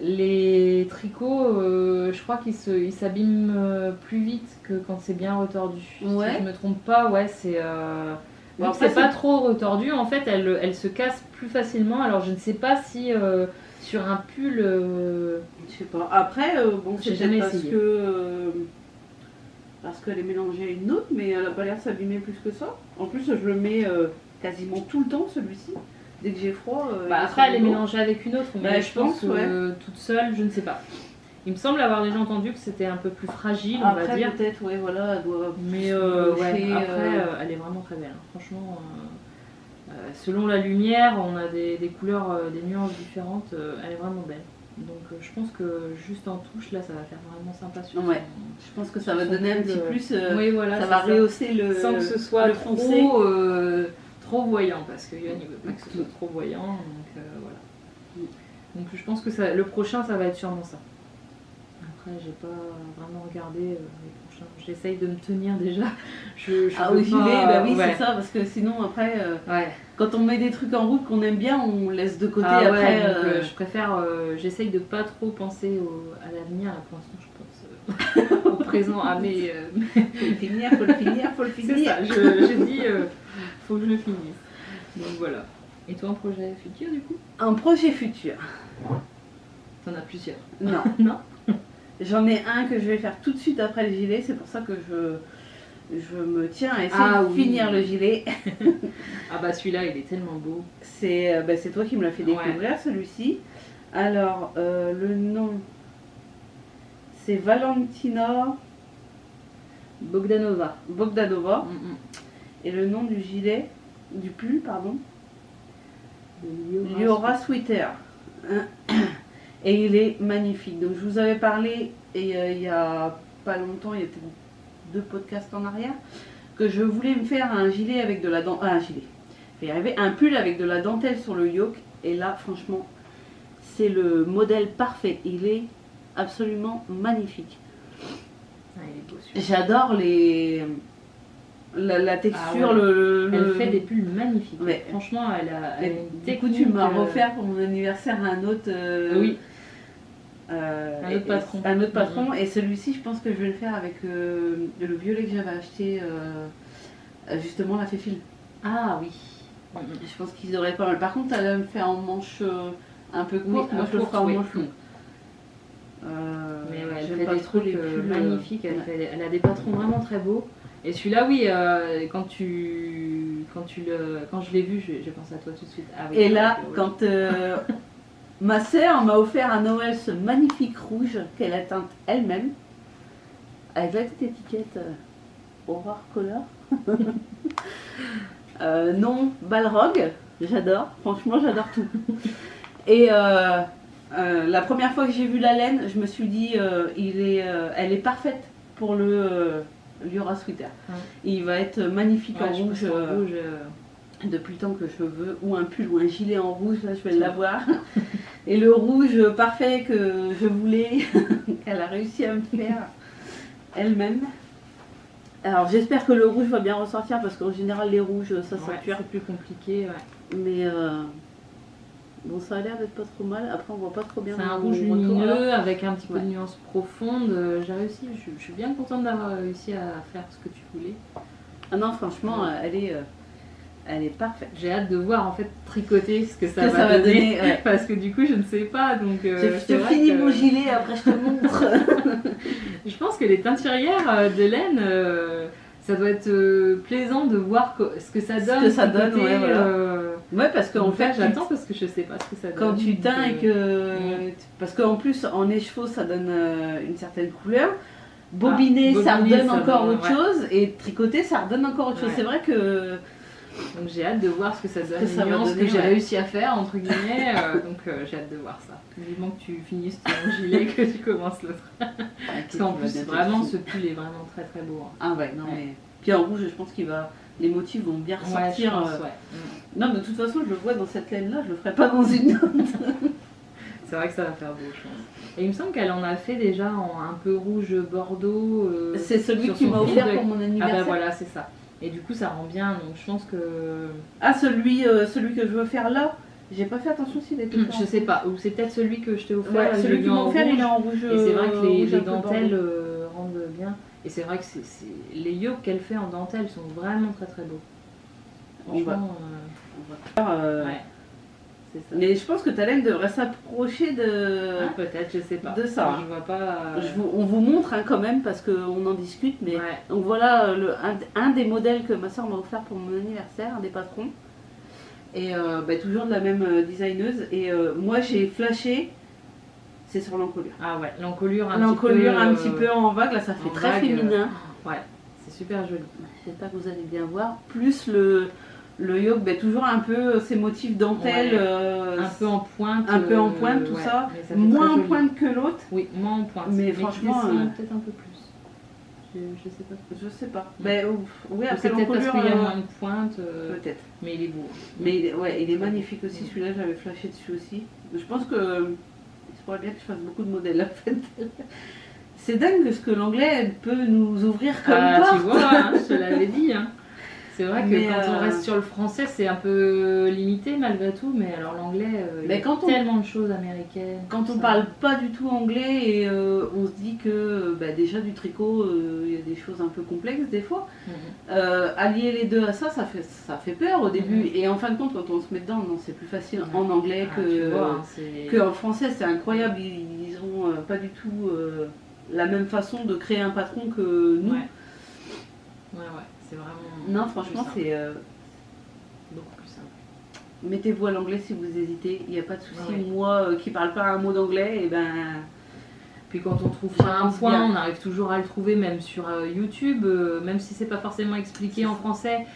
les tricots, je crois qu'ils s'abîment plus vite que quand c'est bien retordu. Ouais. Si je me trompe pas, ouais, c'est... Bon, vu que après, c'est pas trop retordu, en fait, elle se casse plus facilement. Alors je ne sais pas si sur un pull... Je sais pas. Après, bon, J'ai c'est jamais peut-être essayé. parce qu'elle est mélangée à une autre, mais elle a pas l'air de s'abîmer plus que ça. En plus, je le mets quasiment tout le temps, celui-ci. Dès que j'ai froid. Bah, il après, elle est sort de l'eau. mélangée avec une autre, mais Bah, je pense ouais. toute seule, je ne sais pas. Il me semble avoir déjà entendu que c'était un peu plus fragile, on va Après, dire. peut-être, ouais, voilà, elle doit. Mais boucher, après, elle est vraiment très belle. Hein. Franchement, selon la lumière, on a des couleurs, des nuances différentes. Elle est vraiment belle. Donc je pense que juste en touche, là, ça va faire vraiment sympa sur Ouais. Je pense que ça va son donner un pull, petit plus. oui, voilà, ça c'est va rehausser le. sans que ce soit le foncé. trop voyant, parce que Yoann, il veut pas que ce soit trop voyant. Donc voilà. Donc je pense que le prochain, ça va être sûrement ça. Après, j'ai pas vraiment regardé les prochains. J'essaye de me tenir déjà. Je Ah, veux au gilet, pas- bah oui, ouais. c'est ça, parce que sinon, après, Ouais. quand on met des trucs en route qu'on aime bien, on laisse de côté Ah ouais, après. donc, je préfère, j'essaye de pas trop penser à l'avenir. Là, pour l'instant, je pense au présent, à mes. Faut le finir, faut le finir, faut le C'est finir. ça, j'ai dit, faut que je le finisse. Donc voilà. Et toi, un projet futur du coup? Un projet futur. T'en as plusieurs. Non. Non? J'en ai un que je vais faire tout de suite après le gilet, c'est pour ça que je me tiens à essayer Ah de oui. finir le gilet. Ah bah celui-là, il est tellement beau. C'est toi qui me l'as fait découvrir, celui-ci. Alors, le nom, c'est Valentina Bogdanova. Bogdanova. Et le nom du gilet, du pull, pardon, Liora Sweater. Et il est magnifique. Donc je vous avais parlé et il y a pas longtemps, il y a peut-être 2 podcasts en arrière, que je voulais me faire un gilet avec de la dentelle. Un gilet. Je vais y arriver. Un pull avec de la dentelle sur le yoke. Et là, franchement, c'est le modèle parfait. Il est absolument magnifique. Ah, il est beau celui-là. J'adore la texture, Ah ouais. le. Elle fait des pulls magnifiques. Ouais. Franchement, elle a Et une du coup, technique. tu m'as offert pour mon anniversaire un autre. Oui. Un autre patron. Un autre patron. Et celui-ci, je pense que je vais le faire avec le violet que j'avais acheté justement la Féfile. Ah oui. Je pense qu'ils auraient pas mal. Par contre, elle va me faire en manche un peu courte. Oui, Moi, je le ferai en oui. manche longue. Mais ouais, elle j'aime fait pas des trop trucs les pulls, magnifiques. ouais. Elle a des patrons vraiment très beaux. Et celui-là, oui, quand je l'ai vu, j'ai pensé à toi tout de suite. Ah oui, Et là, ouais. quand ma sœur m'a offert à Noël ce magnifique rouge qu'elle a teint elle-même, avec la petite étiquette Aurore Color. Non, Balrog, j'adore, franchement j'adore tout. Et la première fois que j'ai vu la laine, je me suis dit, elle est parfaite pour le Liora Sweater. Ouais. Il va être magnifique Ouais, en je rouge. pense en rouge, Depuis le temps que je veux, ou un pull ou un gilet en rouge, là je vais l'avoir. Et le rouge parfait que je voulais, qu'elle a réussi à me faire elle-même. Alors j'espère que le rouge va bien ressortir parce qu'en général les rouges ça ouais, sature. c'est plus compliqué. Ouais. Mais bon, ça a l'air d'être pas trop mal. Après on voit pas trop bien. C'est un au rouge retour, lumineux alors. avec un petit peu Ouais. de nuance profonde. J'ai réussi, je suis bien contente d'avoir réussi à faire ce que tu voulais. Ah non franchement elle est Elle est parfaite. J'ai hâte de voir en fait tricoter ce que ça va donner. Ouais. Parce que du coup, je ne sais pas. Donc, je te finis mon gilet, après je te montre. Je pense que les teinturières de laine, ça doit être plaisant de voir ce que ça donne. Ce que ça donne, ouais, voilà. Ouais, parce qu'en fait, j'attends parce que je sais pas ce que ça donne. Quand tu teins et que. Parce qu'en plus, en écheveau, ça donne une certaine couleur. Bobiner, ça redonne encore autre chose. Et tricoter, ça redonne encore autre chose. C'est vrai que. Donc j'ai hâte de voir ce que ça donne, ce que j'ai réussi à faire, entre guillemets. Donc j'ai hâte de voir ça. Vivement que tu finisses ton gilet, que tu commences l'autre. Parce qu'en plus, vraiment, ce pull est vraiment très très beau. Hein. Ah ouais, non mais... Puis en rouge, je pense qu'il va... Les motifs vont bien ressortir. Ouais, je pense, Non, de toute façon, je le vois dans cette laine-là, je le ferai pas dans une autre. C'est vrai que ça va faire beau, je pense. Et il me semble qu'elle en a fait déjà en un peu rouge bordeaux. C'est celui que tu m'as offert pour mon anniversaire. Ah bah voilà, c'est ça. Et du coup, ça rend bien, donc je pense que... Ah, celui que je veux faire là, j'ai pas fait attention s'il était Je sais pas, ou c'est peut-être celui que je t'ai offert. Ouais, celui que tu m'as offert, il est en rouge. Et c'est vrai que les dentelles rendent bien. Et c'est vrai que les yokes qu'elle fait en dentelle sont vraiment très très beaux. Franchement, on va faire... ouais. C'est ça. Mais je pense que ta laine devrait s'approcher de... Ah, peut-être, je sais pas. De ça. Je vois pas... On vous montre quand même parce qu'on en discute. Mais donc voilà un des modèles que ma soeur m'a offert pour mon anniversaire, un des patrons. Et toujours de la même designeuse. Et moi j'ai flashé, c'est sur l'encolure. Ah ouais, l'encolure un petit peu en vague, là ça fait très féminin. Ouais, c'est super joli. J'espère que vous allez bien voir. Plus le yoke, toujours un peu ces motifs dentelle. Un peu en pointe. Tout ça. Moins en pointe que l'autre. Oui, moins en pointe. Mais franchement. Peut-être un peu plus. Je sais pas. Oui, après c'est peut-être parce qu'il y a moins de pointe. Peut-être. Mais il est beau. Mais il est magnifique aussi. Celui-là, j'avais flashé dessus aussi. Je pense que il faudrait bien que je fasse beaucoup de modèles en fait. C'est dingue ce que l'anglais peut nous ouvrir comme porte. Tu vois, hein, je te l'avais dit. Hein. C'est vrai que quand on reste sur le français, c'est un peu limité malgré tout, mais alors l'anglais, il y a tellement de choses américaines. Quand on parle pas du tout anglais et on se dit que déjà du tricot, il y a des choses un peu complexes des fois. Allier les deux à ça fait peur au début. Et en fin de compte, quand on se met dedans, non, c'est plus facile en anglais qu'en français. C'est incroyable, ils ont pas du tout la même façon de créer un patron que nous. Ouais. C'est vraiment... Non, franchement, c'est beaucoup plus simple. Mettez-vous à l'anglais si vous hésitez, il n'y a pas de souci. Moi qui parle pas un mot d'anglais, puis quand on trouve pas un point, on arrive toujours à le trouver, même sur YouTube, même si c'est pas forcément expliqué en français,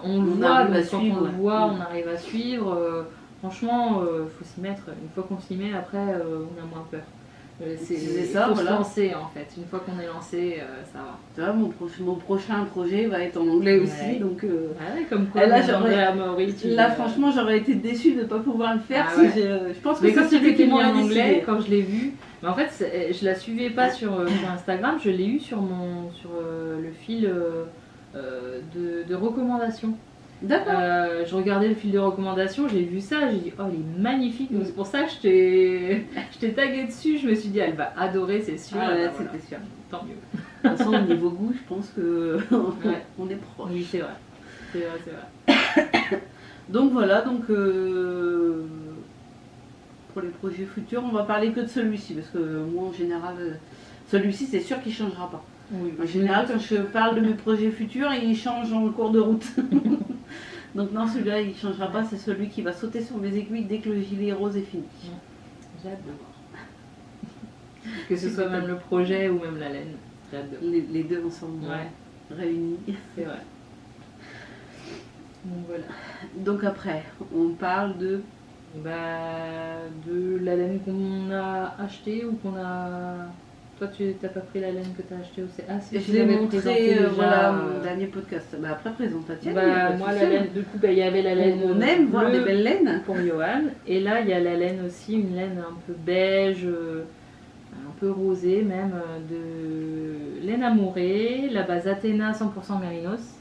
on le voit, donc quand on le voit, on arrive à suivre. Franchement, faut s'y mettre. Une fois qu'on s'y met, après, on a moins peur. C'est ça, faut se lancer en fait. Une fois qu'on est lancé, ça va. Tu vois, mon prochain projet va être en anglais aussi, donc. Comme quoi. Là, franchement, j'aurais été déçue de ne pas pouvoir le faire. Je pense que quand tu l'as mis en anglais, quand je l'ai vu, mais en fait, je la suivais pas sur Instagram, je l'ai eu sur le fil de recommandations. D'accord. Je regardais le fil de recommandation, j'ai vu ça, j'ai dit oh il est magnifique, donc c'est pour ça que je t'ai tagué dessus, je me suis dit elle va adorer, c'est sûr. C'était sûr. Tant mieux. De toute façon au niveau goût, je pense que on est proche. Oui c'est vrai. Donc voilà, pour les projets futurs, on va parler que de celui-ci, parce que moi en général, celui-ci c'est sûr qu'il ne changera pas. Oui, en général, quand je parle de mes projets futurs, ils changent en cours de route. Donc non, celui-là, il ne changera pas. C'est celui qui va sauter sur mes aiguilles dès que le gilet rose est fini. J'ai hâte de voir. Que ce soit même le projet ou même la laine. J'ai hâte de voir. Les deux ensemble, réunis. C'est vrai. Donc voilà. Donc après, on parle de la laine qu'on a achetée ou qu'on a... Toi, tu n'as pas pris la laine que tu as achetée aussi. Ah, si, je l'ai montré mon dernier podcast. Après, présente la tienne. Moi, la laine, du coup, il y avait la laine. On aime voir des belles laines. Pour Johan. Et là, il y a la laine aussi, une laine un peu beige, un peu rosée même, de laine amourée, la base Athéna 100% mérinos.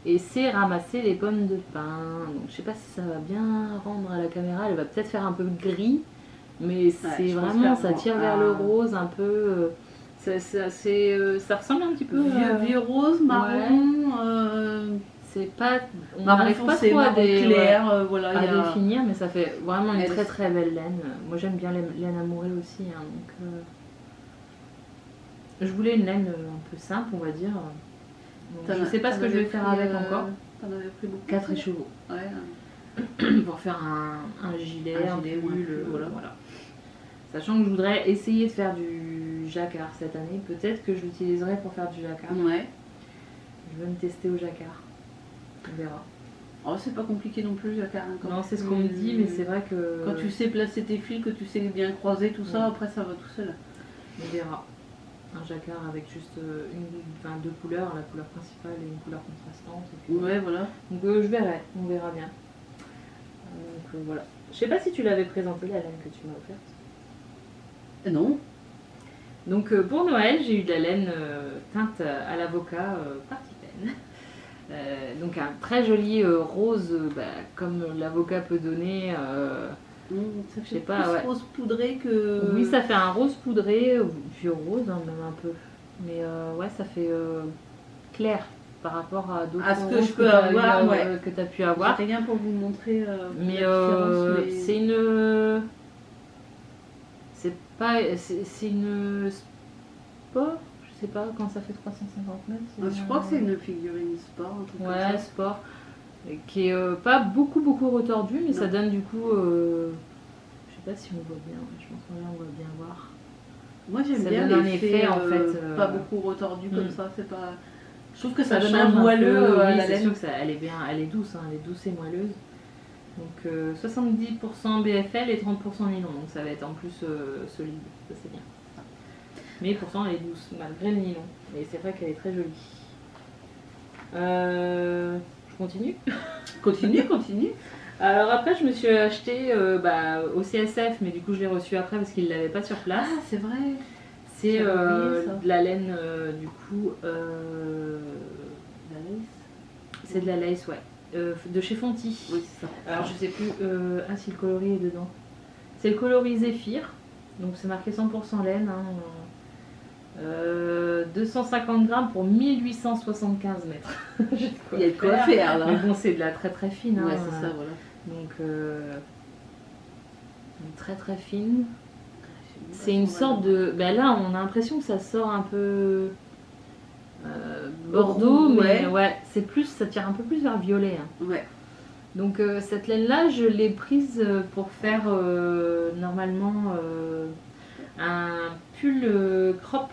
Et c'est ramasser les pommes de pin. Donc, je sais pas si ça va bien rendre à la caméra. Elle va peut-être faire un peu gris. Mais c'est vraiment, ça tire vers le rose un peu. Ça ressemble un petit peu vieux rose, marron. c'est pas... On Marron n'arrive pas foncé, trop à, marron clair, voilà. à il y a... définir, mais ça fait vraiment une Elle très est- très belle laine. Moi j'aime bien les laines amourées aussi, hein, donc... Je voulais une laine un peu simple, on va dire. Donc, je sais pas ce que je vais faire avec encore. T'en avais pris beaucoup. 4 écheveaux. Ouais. Pour faire un gilet, Un gilet ou un pull, pull, voilà. Sachant que je voudrais essayer de faire du jacquard cette année. Peut-être que je l'utiliserai pour faire du jacquard. Ouais. Je veux me tester au jacquard. On verra. Oh, c'est pas compliqué non plus, jacquard. Hein, Non, c'est ce qu'on me dit, mais c'est vrai que... Quand tu sais placer tes fils, que tu sais bien croiser tout ça, après ça va tout seul. On verra. Un jacquard avec juste deux couleurs, la couleur principale et une couleur contrastante. Et puis, Ouais, voilà. Donc je verrai, on verra bien. Donc voilà. Je sais pas si tu l'avais présenté la laine que tu m'as offerte. Non. Donc pour Noël, j'ai eu de la laine teinte à l'avocat Party Pen. Donc un très joli rose, comme l'avocat peut donner. Ça Je sais fait pas, plus ouais. rose poudré que... Oui, ça fait un rose poudré, vieux rose hein, même un peu. Mais ouais, ça fait clair par rapport à d'autres À ce que roses je peux avoir, que tu as pu J'ai avoir. rien pour vous montrer Mais la différence, mais... c'est une... C'est pas... C'est une sport. Je sais pas quand ça fait 350 mètres. Je crois que c'est une figurine sport, un truc comme Ouais, ça. sport. Qui est pas beaucoup retordue, mais Non. ça donne du coup... je sais pas si on voit bien. Je pense qu'on va bien voir. Moi j'aime Ça bien donne un l'effet, effet, en fait, pas beaucoup retordu comme Mm. ça, c'est pas... Je trouve que ça donne change un moelleux peu, à oui, la c'est laine. sûr que elle est bien, elle est douce, hein, elle est douce et moelleuse. Donc 70% BFL et 30% nylon, donc ça va être en plus solide, ça c'est bien. Mais pourtant elle est douce, malgré le nylon. Et c'est vrai qu'elle est très jolie. Je continue. Continue. Alors après je me suis acheté au CSF, mais du coup je l'ai reçu après parce qu'il ne l'avait pas sur place. Ah, c'est vrai. C'est J'avais oublié ça. de la laine du coup. La lace. C'est de la lace, ouais. De chez Fonty. Oui, c'est ça. Alors je sais plus. Si le coloris est dedans. C'est le coloris Zéphyr. Donc c'est marqué 100% laine. Hein. 250 grammes pour 1875 mètres. Il y a de quoi faire là. Mais bon, c'est de la très très fine. Ouais, Hein. c'est ça, voilà. Donc très très fine. C'est une sorte de... là, on a l'impression que ça sort un peu bordeaux, mais ouais, c'est plus, ça tire un peu plus vers violet. Hein. Ouais. Donc cette laine-là, je l'ai prise pour faire normalement un pull crop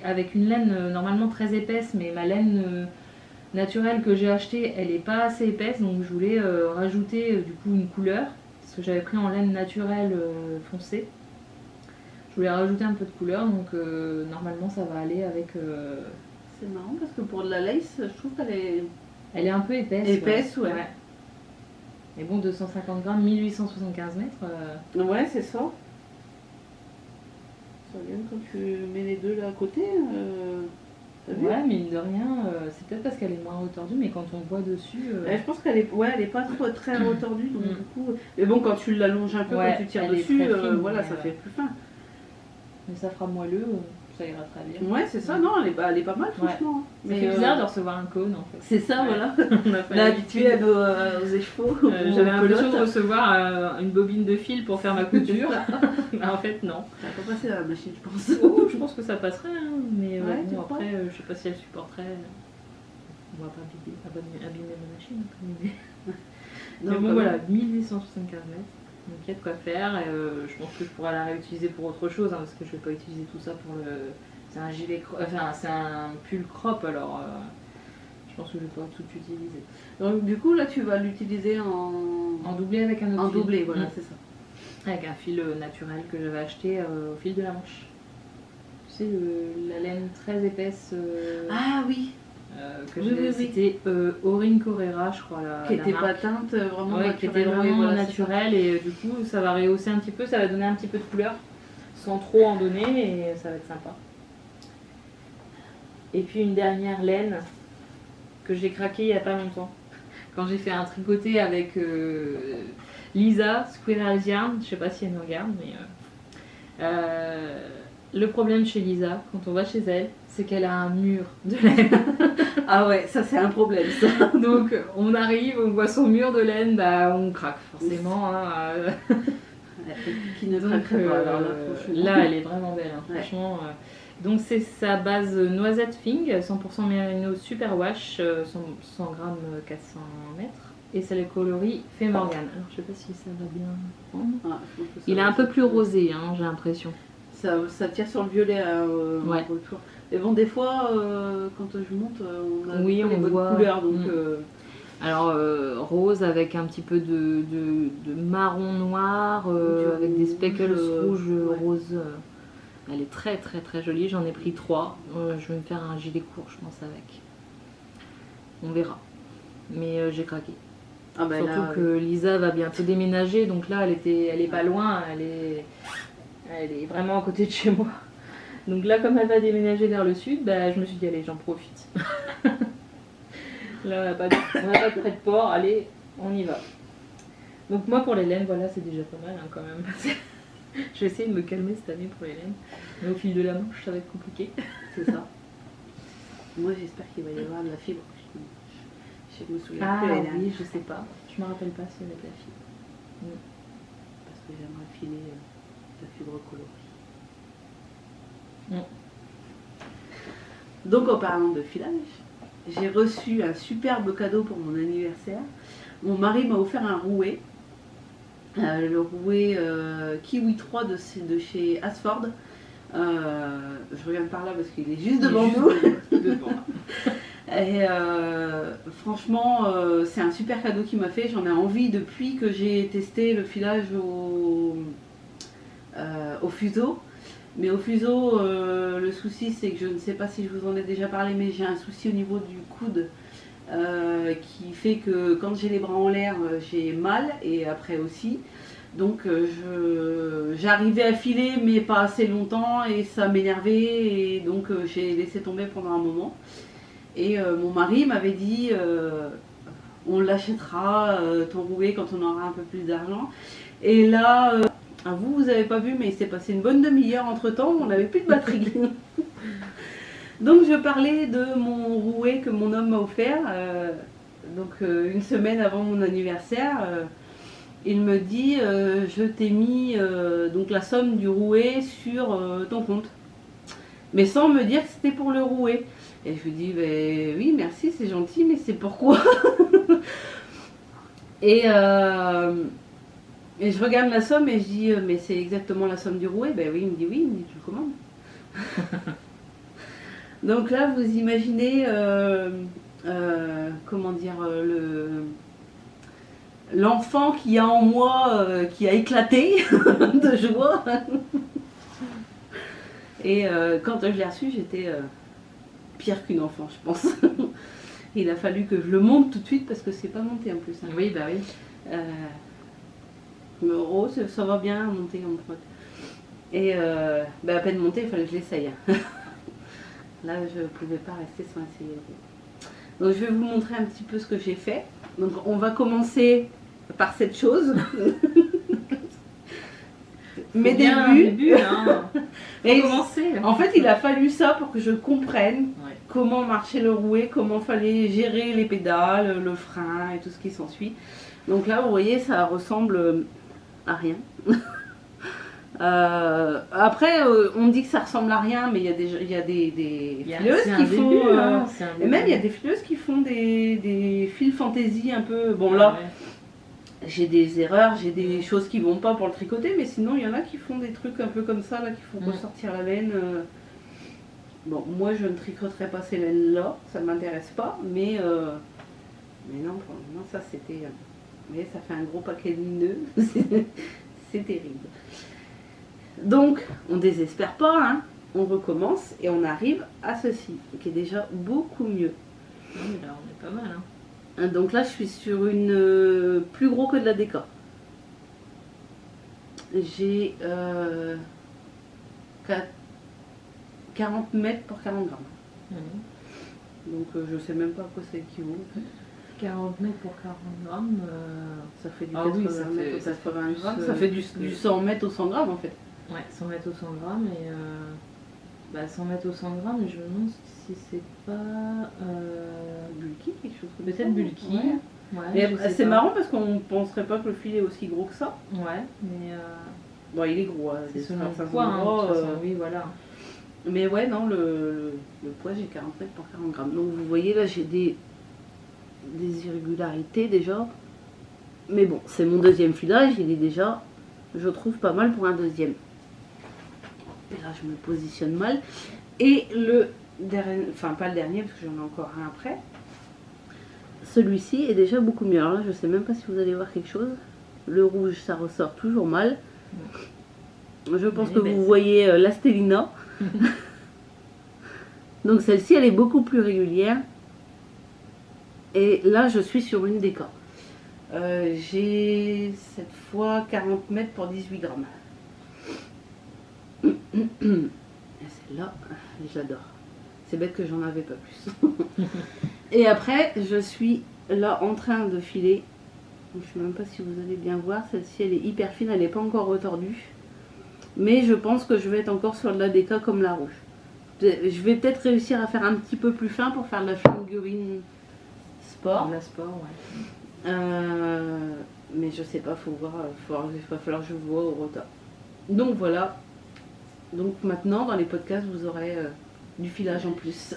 avec une laine normalement très épaisse, mais ma laine naturelle que j'ai achetée, elle n'est pas assez épaisse, donc je voulais rajouter du coup une couleur. Parce que j'avais pris en laine naturelle foncée. Je voulais rajouter un peu de couleur, donc normalement ça va aller avec... C'est marrant parce que pour de la lace, je trouve qu'elle est... Elle est un peu épaisse. Épaisse, ouais. Mais bon, 250 grammes, 1875 mètres. Ouais, c'est ça. Ça vient quand tu mets les deux là à côté. T'as vu ? Ouais, mine de rien, c'est peut-être parce qu'elle est moins retordue, mais quand on voit dessus... Je pense qu'elle est, elle est pas trop très retordue, donc du coup. Mais bon, quand tu l'allonges un peu, Ouais, quand tu tires elle est dessus, très fine, voilà, mais, ça fait plus fin. Mais ça fera moelleux, ça ira très bien. Ouais, c'est ça. Non, elle est pas mal, franchement. Ça fait bizarre de recevoir un cône, en fait. C'est ça, Ouais. voilà. On a On est habitué à aux échevaux. J'avais l'impression de recevoir une bobine de fil pour faire ma couture. Mais en fait, non. Ça va pas passer à la machine, je pense. Oh, je pense que ça passerait, hein, mais Ouais, tu bon, crois après, je sais pas si elle supporterait. On va pas abîmer ma machine. Mais bon, voilà, 1875 mètres. Donc il y a de quoi faire. Et, je pense que je pourrais la réutiliser pour autre chose, hein, parce que je vais pas utiliser tout ça pour le. C'est un gilet, enfin c'est un pull crop, alors je pense que je vais pas tout utiliser. Donc du coup, là, tu vas l'utiliser en doublé avec un autre fil. doublé, voilà, c'est ça. Avec un fil naturel que j'avais acheté au fil de la Manche. Tu sais, la laine très épaisse Ah oui, que Oui, j'avais, oui, oui. c'était Orin Correra, je crois. qui la était marque. pas teinte, vraiment Ouais, naturelle. qui était vraiment oui, voilà, c'est naturel, et du coup ça va rehausser un petit peu, ça va donner un petit peu de couleur sans trop en donner, et ça va être sympa. Et puis une dernière laine que j'ai craqué il n'y a pas longtemps, quand j'ai fait un tricoté avec Lisa Squirrel Yarn, je sais pas si elle me regarde, mais Le problème chez Lisa, quand on va chez elle, c'est qu'elle a un mur de laine. Ah ouais, ça c'est un problème ça. Donc on arrive, on voit son mur de laine, bah on craque forcément. Hein, Qui ne donc craquerait pas alors là, franchement. là, elle est vraiment belle, hein, Ouais. franchement. Donc c'est sa base noisette Fing, 100% Merino Super Wash, 100 grammes 400 mètres. Et c'est le coloris Fée Morgane. Alors je sais pas si ça va bien prendre. Ah, je pense que ça Il est va un peu être- plus rosé, hein, j'ai l'impression. Ça tire sur le violet Ouais. en retour. Mais bon, des fois, quand je monte, on a Oui, des fois on les bonnes voit. couleurs. Donc, Alors rose avec un petit peu de marron noir, Du avec des rouge, speckles rouges, ouais. roses. Elle est très très très jolie, j'en ai pris 3. Je vais me faire un gilet court, je pense, avec. On verra. Mais j'ai craqué. ah bah Surtout là, que Lisa va bientôt déménager, donc là elle est pas loin, elle est vraiment à côté de chez moi. Donc là, comme elle va déménager vers le sud, bah, je me suis dit allez, j'en profite. Là on n'a pas de frais de port, allez, on y va. Donc moi pour les laines, voilà, c'est déjà pas mal hein, quand même. Je vais essayer de me calmer cette année pour les laines, mais au fil de la manche ça va être compliqué. c'est ça. Moi, j'espère qu'il va y avoir de la fibre. Je me souviens Ah plus l'année dernière, oui, je sais pas, je me rappelle pas si elle a de la fibre. parce que j'aimerais filer de la fibre coloris. Donc, en parlant de filage, j'ai reçu un superbe cadeau pour mon anniversaire. Mon mari m'a offert un rouet. Le rouet Kiwi 3 de chez Asford. Je reviens par là parce qu'il est juste devant nous. Et franchement, c'est un super cadeau qu'il m'a fait. J'en ai envie depuis que j'ai testé le filage au fuseau. Mais au fuseau, le souci c'est que je ne sais pas si je vous en ai déjà parlé, mais j'ai un souci au niveau du coude qui fait que quand j'ai les bras en l'air, j'ai mal et après aussi. Donc j'arrivais à filer mais pas assez longtemps et ça m'énervait et donc j'ai laissé tomber pendant un moment. Et mon mari m'avait dit on l'achètera ton rouet quand on aura un peu plus d'argent. Et là, vous n'avez pas vu mais il s'est passé une bonne demi-heure entre temps, on n'avait plus de batterie. Donc je parlais de mon rouet que mon homme m'a offert, une semaine avant mon anniversaire. Il me dit je t'ai mis donc la somme du rouet sur ton compte. Mais sans me dire que c'était pour le rouet. Et je lui dis ben, oui merci c'est gentil mais c'est pourquoi. et je regarde la somme et je dis mais c'est exactement la somme du rouet. Ben oui il me dit oui, il me dit tu le commandes. Donc là vous imaginez comment dire l'enfant qu'il y a en moi qui a éclaté de joie. Et quand je l'ai reçu, j'étais pire qu'une enfant, je pense. Il a fallu que je le monte tout de suite parce que c'est pas monté en plus. Hein. Oui, bah oui. Mais oh, ça va bien monter en fait. Et à peine monté, il fallait que je l'essaye. Là, je pouvais pas rester sans essayer. Donc, je vais vous montrer un petit peu ce que j'ai fait. Donc, on va commencer par cette chose. Mes débuts. Hein. Et Commencer. en fait, il a fallu ça pour que je comprenne Ouais. comment marchait le rouet, comment fallait gérer les pédales, le frein et tout ce qui s'ensuit. Donc là, vous voyez, ça ressemble à rien. Après, on dit que ça ressemble à rien, mais il y a des fileuses qui font. Et même, il y a des fileuses qui font des fils fantaisie un peu. Bon, là, j'ai des erreurs, j'ai des choses qui vont pas pour le tricoter, mais sinon, il y en a qui font des trucs un peu comme ça, là, qui font ressortir la laine. Bon, moi, je ne tricoterai pas ces laines-là, ça ne m'intéresse pas, mais non, pour le moment, ça, c'était. Vous voyez, ça fait un gros paquet de nœuds. C'est terrible. Donc, on ne désespère pas, hein. On recommence et on arrive à ceci, qui est déjà beaucoup mieux. Oui, là, on est pas mal. Hein. Donc là, je suis sur une plus gros que de la déca. J'ai 40 mètres pour 40 grammes. Donc je sais même pas à quoi ça équivaut. 40 mètres pour 40 grammes, Ça fait du 80 mètres au 80 grammes. Ça fait du 100 mètres au 100 grammes en fait. Ouais, 100 mètres au 100 grammes et 100 mètres au 100 grammes, je me demande si c'est pas Bulky, quelque chose comme peut-être ça. bulky. Ouais. Ouais, Mais c'est marrant parce qu'on penserait pas que le filet est aussi gros que ça. Ouais, mais Bon, il est gros, c'est selon le certains poids, endroits, de toute façon, oui, voilà. Mais ouais, non, le poids, j'ai 40 mètres pour 40 grammes. Donc vous voyez, là, j'ai des irrégularités déjà. Mais bon, c'est mon deuxième filage, il est déjà, je trouve, pas mal pour un deuxième. Et là, je me positionne mal. Et le dernier, enfin pas le dernier, parce que j'en ai encore un après. Celui-ci est déjà beaucoup mieux. Alors là, je sais même pas si vous allez voir quelque chose. Le rouge, ça ressort toujours mal. Je pense que vous voyez la Stellina. Donc celle-ci, elle est beaucoup plus régulière. Et là, je suis sur une DK. J'ai cette fois 40 mètres pour 18 grammes. Et celle-là, j'adore. C'est bête que j'en avais pas plus. Et après, je suis là en train de filer. Je ne sais même pas si vous allez bien voir. Celle-ci, elle est hyper fine, elle n'est pas encore retordue. Mais je pense que je vais être encore sur de la DK comme la rouge. Je vais peut-être réussir à faire un petit peu plus fin pour faire de la fingering sport. La sport, ouais. Mais je sais pas, faut voir, il va falloir que je vois au retard. Donc voilà. Donc maintenant, dans les podcasts, vous aurez du filage en plus.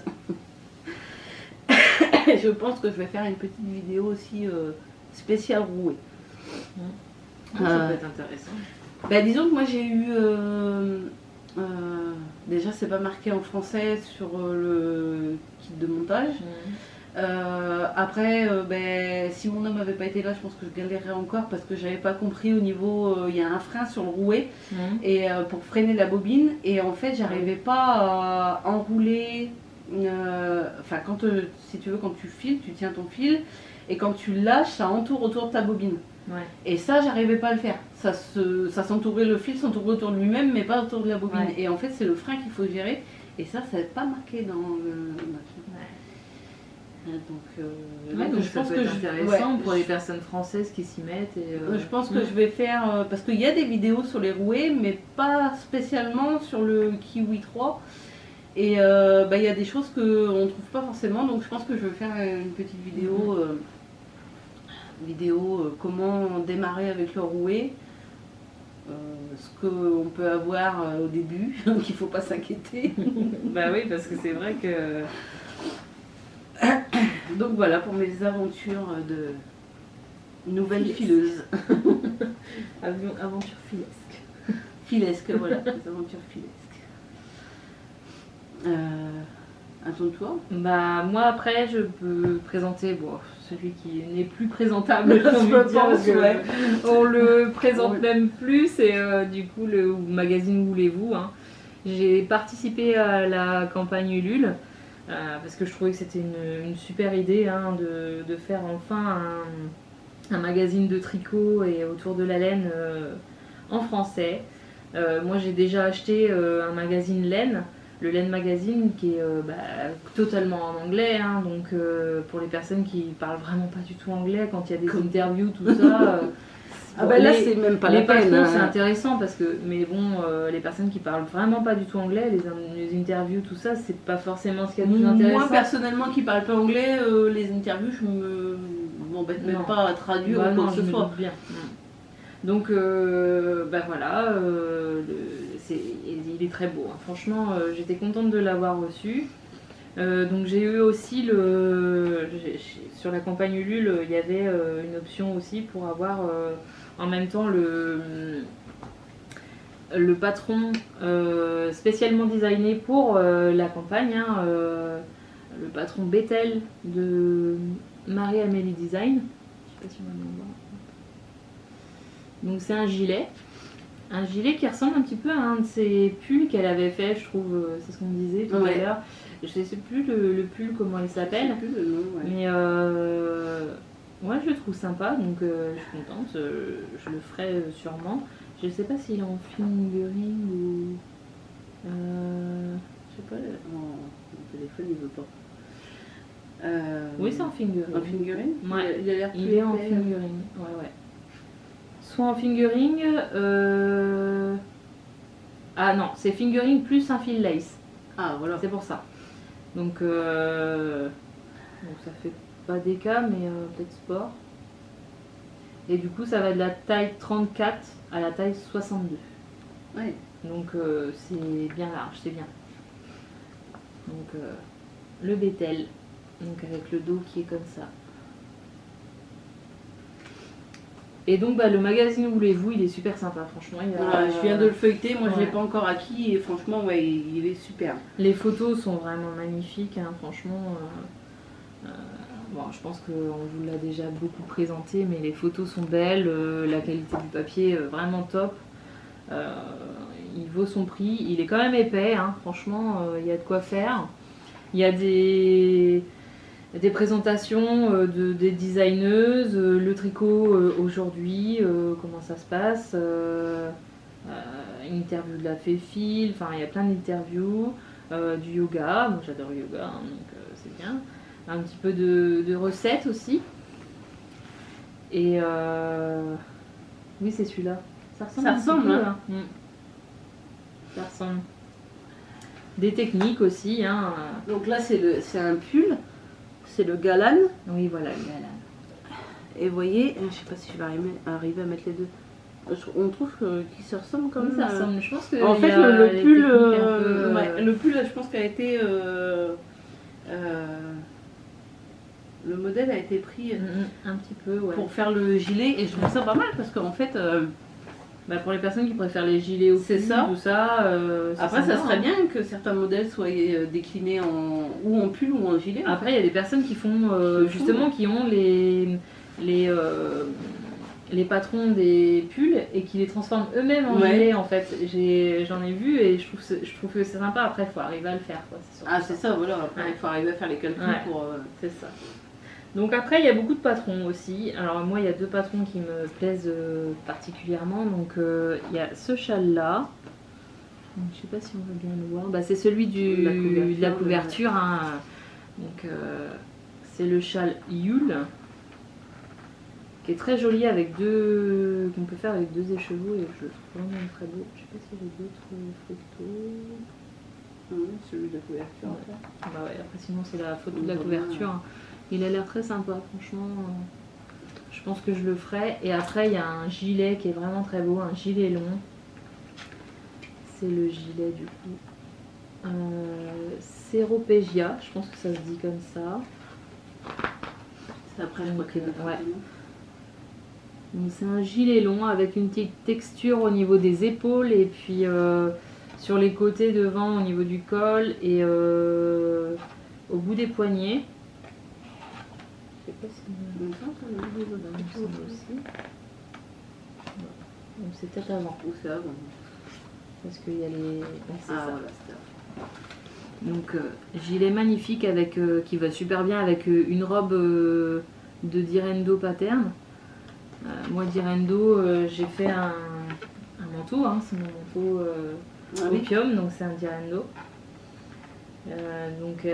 Je pense que je vais faire une petite vidéo aussi spéciale rouée. Ça peut être intéressant. Bah, disons que moi j'ai eu... déjà, c'est pas marqué en français sur le kit de montage. Après, si mon homme n'avait pas été là, je pense que je galérerais encore parce que j'avais pas compris au niveau. Il y a un frein sur le rouet et pour freiner la bobine. Et en fait, j'arrivais pas à enrouler. Enfin, si tu veux, quand tu files, tu tiens ton fil et quand tu lâches, ça entoure autour de ta bobine. Ouais. Et ça, j'arrivais pas à le faire. Ça s'entourait, le fil s'entourait autour de lui-même, mais pas autour de la bobine. Ouais. Et en fait, c'est le frein qu'il faut gérer. Et ça n'est pas marqué dans le machin. Ouais. Donc je pense que c'est intéressant pour les personnes françaises qui s'y mettent. Et je pense que je vais faire... parce qu'il y a des vidéos sur les rouets, mais pas spécialement sur le Kiwi 3. Et il y a des choses qu'on ne trouve pas forcément. Donc je pense que je vais faire une petite vidéo... comment démarrer avec le rouet, ce qu'on peut avoir au début, donc il ne faut pas s'inquiéter. Bah oui, parce que c'est vrai que... Donc voilà pour mes aventures de nouvelle fileuse. Aventure filesque. Filesque, voilà, des aventures filesques. À ton tour. Bah moi après je peux présenter celui qui n'est plus présentable, je pense, ouais. On le présente même plus, c'est du coup le magazine Voulez-vous. Hein. J'ai participé à la campagne Ulule parce que je trouvais que c'était une super idée de faire enfin un magazine de tricot et autour de la laine en français. Moi j'ai déjà acheté un magazine laine. Le Laine Magazine qui est totalement en anglais, donc pour les personnes qui parlent vraiment pas du tout anglais, quand il y a des interviews, tout ça. Là c'est même pas la peine. C'est intéressant parce que, mais bon, les personnes qui parlent vraiment pas du tout anglais, les interviews, tout ça, c'est pas forcément ce qu'il y a de plus intéressant. Moi personnellement qui parle pas anglais, les interviews, je m'embête même pas à traduire ou quoi que ce soit. Bien. Donc voilà, il est très beau. Hein. Franchement, j'étais contente de l'avoir reçu. Donc j'ai eu aussi sur la campagne Ulule, il y avait une option aussi pour avoir en même temps le patron spécialement designé pour la campagne, le patron Bethel de Marie-Amélie Design. Je sais pas si on va bien voir. Donc c'est un gilet qui ressemble un petit peu à un de ces pulls qu'elle avait fait, je trouve, c'est ce qu'on disait tout à l'heure. Je ne sais plus le pull comment il s'appelle, mais ouais, je le trouve sympa, donc je suis contente, je le ferai sûrement. Je ne sais pas s'il est en fingering ou... je sais pas, mon téléphone il veut pas. Oui, c'est en fingering. En fingering? Ouais, il a l'air il est en fingering, ouais. Soit en fingering, Ah non, c'est fingering plus un fil lace. Ah, voilà. C'est pour ça. Donc ça fait pas DK, mais peut-être sport. Et du coup, ça va de la taille 34 à la taille 62. Ouais. Donc c'est bien large, c'est bien. Donc le bétel, donc avec le dos qui est comme ça. Et donc le magazine Voulez-vous, il est super sympa, franchement. Voilà, je viens de le feuilleter, moi je ouais. l'ai pas encore acquis et franchement ouais, il est super. Les photos sont vraiment magnifiques, hein, franchement. Bon, je pense qu'on vous l'a déjà beaucoup présenté, mais les photos sont belles, la qualité du papier vraiment top. Il vaut son prix, il est quand même épais, hein, franchement, il y a de quoi faire. Il y a des présentations des designeuses, le tricot aujourd'hui, comment ça se passe, une interview de la Féfil, enfin il y a plein d'interviews, du yoga, moi j'adore le yoga, hein, donc c'est bien. Un petit peu de recettes aussi. Et oui, c'est celui-là. Ça ressemble un petit peu, hein. Ça ressemble. Des techniques aussi, hein. Donc là c'est un pull, c'est le Galan. Oui, voilà, le Galan. Et vous voyez, je sais pas si je vais arriver à mettre les deux. On trouve qu'ils se ressemblent quand même. Ça ressemble, je pense que en fait le pull, ouais, le pull je pense qu'elle a été le modèle a été pris un petit peu, ouais. Pour faire le gilet et je trouve ça pas mal parce qu'en fait pour les personnes qui préfèrent les gilets au pull, tout ça. Après ça serait bien que certains modèles soient déclinés ou en pull ou en gilet. Après il y a des personnes qui font justement qui ont les patrons des pulls et qui les transforment eux-mêmes en gilet en fait. J'en ai vu et je trouve que c'est sympa. Après il faut arriver à le faire quoi. C'est ça, voilà. Après il faut arriver à faire les calculs pour. C'est ça. Donc après il y a beaucoup de patrons aussi. Alors moi il y a deux patrons qui me plaisent particulièrement. Donc il y a ce châle là. Je sais pas si on va bien le voir. C'est celui de la couverture. Hein. Donc c'est le châle Yule qui est très joli avec qu'on peut faire avec deux écheveaux et je le trouve vraiment très beau. Je sais pas s'il y a d'autres photos. Celui de la couverture. Ouais. Après sinon c'est la photo de la couverture. Hein. Il a l'air très sympa, franchement. Je pense que je le ferai. Et après, il y a un gilet qui est vraiment très beau, un gilet long. C'est le gilet du coup. Ceropegia, je pense que ça se dit comme ça. C'est après, je crois que c'est un gilet long avec une petite texture au niveau des épaules et puis sur les côtés devant au niveau du col et au bout des poignets. Je sais pas si aussi. Donc c'est peut-être avant. Ou c'est avant. Parce qu'il y a les. Voilà, donc gilet magnifique avec qui va super bien avec une robe de Direndo pattern. Moi Direndo j'ai fait un manteau, hein, c'est mon manteau opium, donc c'est un Direndo. Donc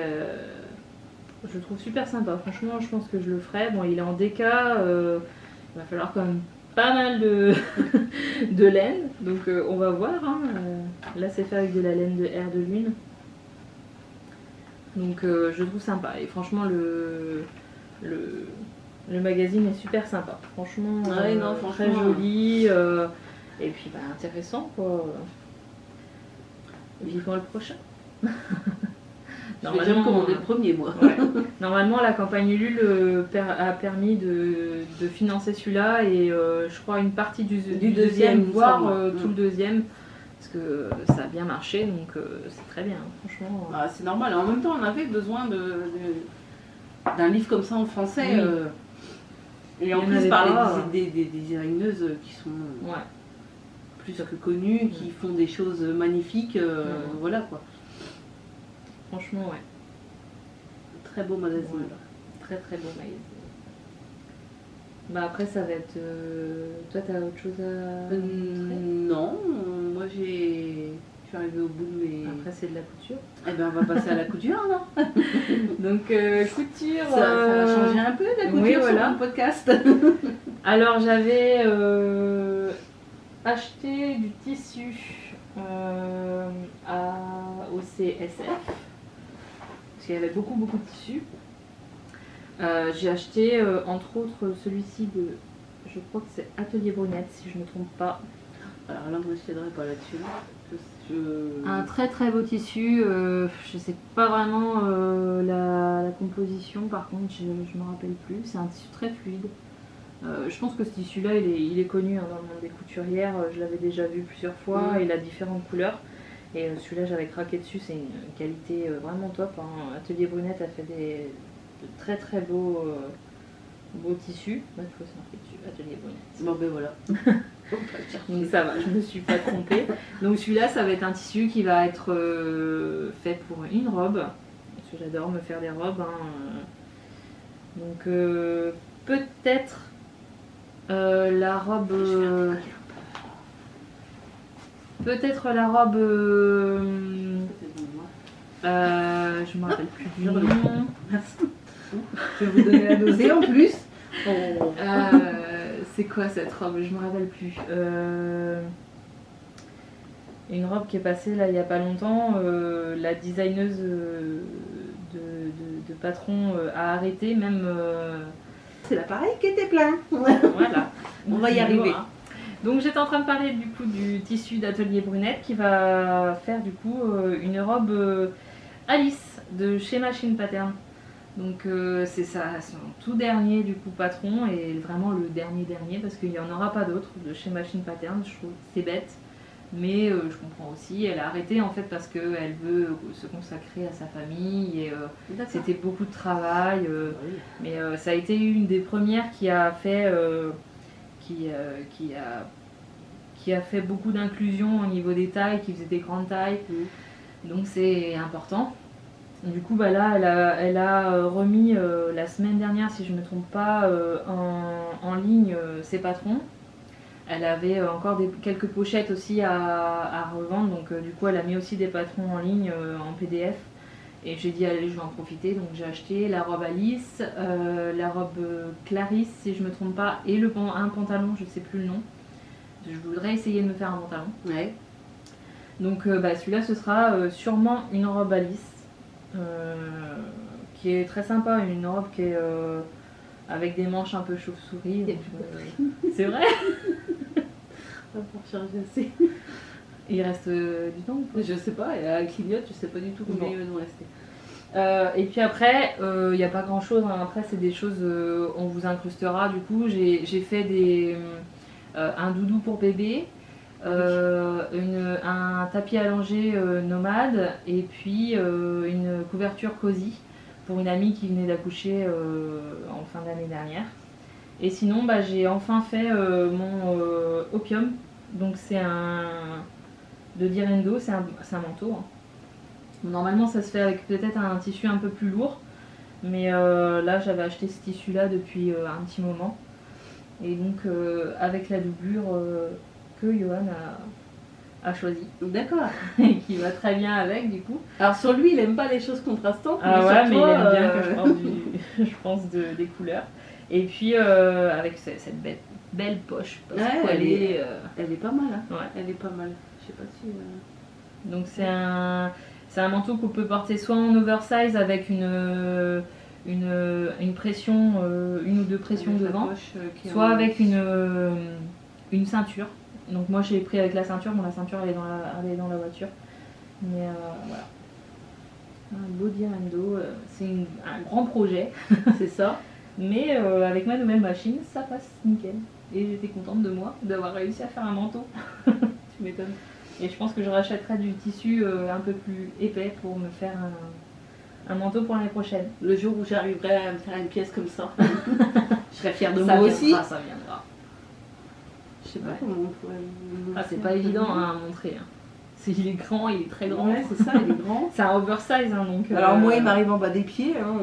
je le trouve super sympa, franchement je pense que je le ferai. Bon il est en DK, il va falloir quand même pas mal de laine, donc on va voir. Hein. Là c'est fait avec de la laine de Air de Lune. Donc je trouve sympa et franchement le magazine est super sympa. Franchement, franchement très joli et puis intéressant quoi. Vivement le prochain. Je vais déjà commander le premier moi. Ouais. Normalement la campagne Ulule a permis de financer celui-là et je crois une partie du deuxième, voire tout le deuxième. Parce que ça a bien marché, donc c'est très bien, franchement. C'est normal, en même temps on avait besoin d'un livre comme ça en français. Et en plus par des designeuses qui sont plus que connues, qui font des choses magnifiques, voilà quoi. Franchement ouais. Très beau magazine. Voilà. Très très beau magazine. Après ça va être... Toi t'as autre chose à... Non, moi je suis arrivée au bout de mes... Après c'est de la couture. Eh bien on va passer à la couture non. Donc couture... Ça va changer un peu la couture sur le podcast. Alors j'avais acheté du tissu au CSF, parce qu'il y avait beaucoup de tissus. J'ai acheté entre autres celui-ci de, je crois que c'est Atelier Brunette si je ne me trompe pas. Alors là, moi je t'aiderai pas là-dessus. Un très beau tissu, je sais pas vraiment la composition, par contre je me rappelle plus, c'est un tissu très fluide. Je pense que ce tissu là il est connu hein, dans le monde des couturières, je l'avais déjà vu plusieurs fois, il a différentes couleurs. Et celui-là j'avais craqué dessus, c'est une qualité vraiment top. Hein. Atelier Brunette a fait de très beaux tissus. Bah, il faut se marquer dessus, Atelier Brunette. Bon ben voilà. Donc ça va, je me suis pas trompée. Donc celui-là ça va être un tissu qui va être fait pour une robe. Parce que j'adore me faire des robes. Hein. Donc peut-être la robe... peut-être la robe... je me rappelle plus du nom. Je vais vous donner la nausée en plus. Oh. C'est quoi cette robe? Je me rappelle plus. Une robe qui est passée là il n'y a pas longtemps. La designeuse de patron a arrêté même. C'est l'appareil qui était plein. Voilà. On va y arriver. Donc j'étais en train de parler du coup du tissu d'Atelier Brunette qui va faire du coup une robe Alice de chez Machine Pattern. Donc c'est son tout dernier du coup patron et vraiment le dernier parce qu'il n'y en aura pas d'autres de chez Machine Pattern. Je trouve que c'est bête, mais je comprends aussi. Elle a arrêté en fait parce qu'elle veut se consacrer à sa famille et c'était beaucoup de travail. Mais ça a été une des premières qui a fait qui a fait beaucoup d'inclusion au niveau des tailles, qui faisait des grandes tailles. Donc c'est important. Du coup, bah là, elle a remis la semaine dernière, si je ne me trompe pas, en ligne ses patrons. Elle avait encore quelques pochettes aussi à revendre, donc du coup, elle a mis aussi des patrons en ligne en PDF. Et j'ai dit, allez, je vais en profiter, donc j'ai acheté la robe Alice, la robe Clarisse, si je ne me trompe pas, et un pantalon, je ne sais plus le nom. Je voudrais essayer de me faire un pantalon. Ouais. Donc bah, celui-là, ce sera sûrement une robe Alice. Qui est très sympa, une robe qui est avec des manches un peu chauve-souris. C'est vrai. Pour charger assez. Il reste du temps ou pas? Je sais pas, elle clignote, je sais pas du tout combien il va nous rester. Et puis après, il n'y a pas grand chose, hein. Après c'est des choses, on vous incrustera. Du coup j'ai fait un doudou pour bébé. Un tapis allongé nomade et puis une couverture cosy pour une amie qui venait d'accoucher en fin d'année dernière. Et sinon bah, j'ai enfin fait mon opium, donc c'est de Direndo, c'est un manteau. Hein. Normalement ça se fait avec peut-être un tissu un peu plus lourd, mais là j'avais acheté ce tissu là depuis un petit moment et donc avec la doublure que Johan a choisi. D'accord. Et qui va très bien avec du coup. Alors sur lui, il aime pas les choses contrastantes. Ah ouais, mais il aime bien que je pense des couleurs. Et puis avec cette belle poche, parce qu'elle est... Elle est pas mal, hein. Ouais. Elle est pas mal. Je sais pas si... Donc c'est un manteau qu'on peut porter soit en oversize avec une pression, une ou deux pressions avec devant, soit avec une ceinture. Donc moi j'ai pris avec la ceinture, bon la ceinture elle est dans la voiture. Mais voilà. Un beau Direndo, c'est un grand projet, c'est ça. Mais avec ma nouvelle machine, ça passe nickel. Et j'étais contente de moi d'avoir réussi à faire un manteau. Tu m'étonnes. Et je pense que je rachèterai du tissu un peu plus épais pour me faire un manteau pour l'année prochaine. Le jour où j'arriverai à me faire une pièce comme ça, je serais fière de moi aussi. Ça viendra. Je sais pas comment on pourrait... Ah, c'est pas évident hein, à montrer. Hein. Il est grand, il est très grand. Ouais, c'est ça, il est grand. C'est un oversize, hein, donc... Alors moi, il m'arrive en bas des pieds. Hein,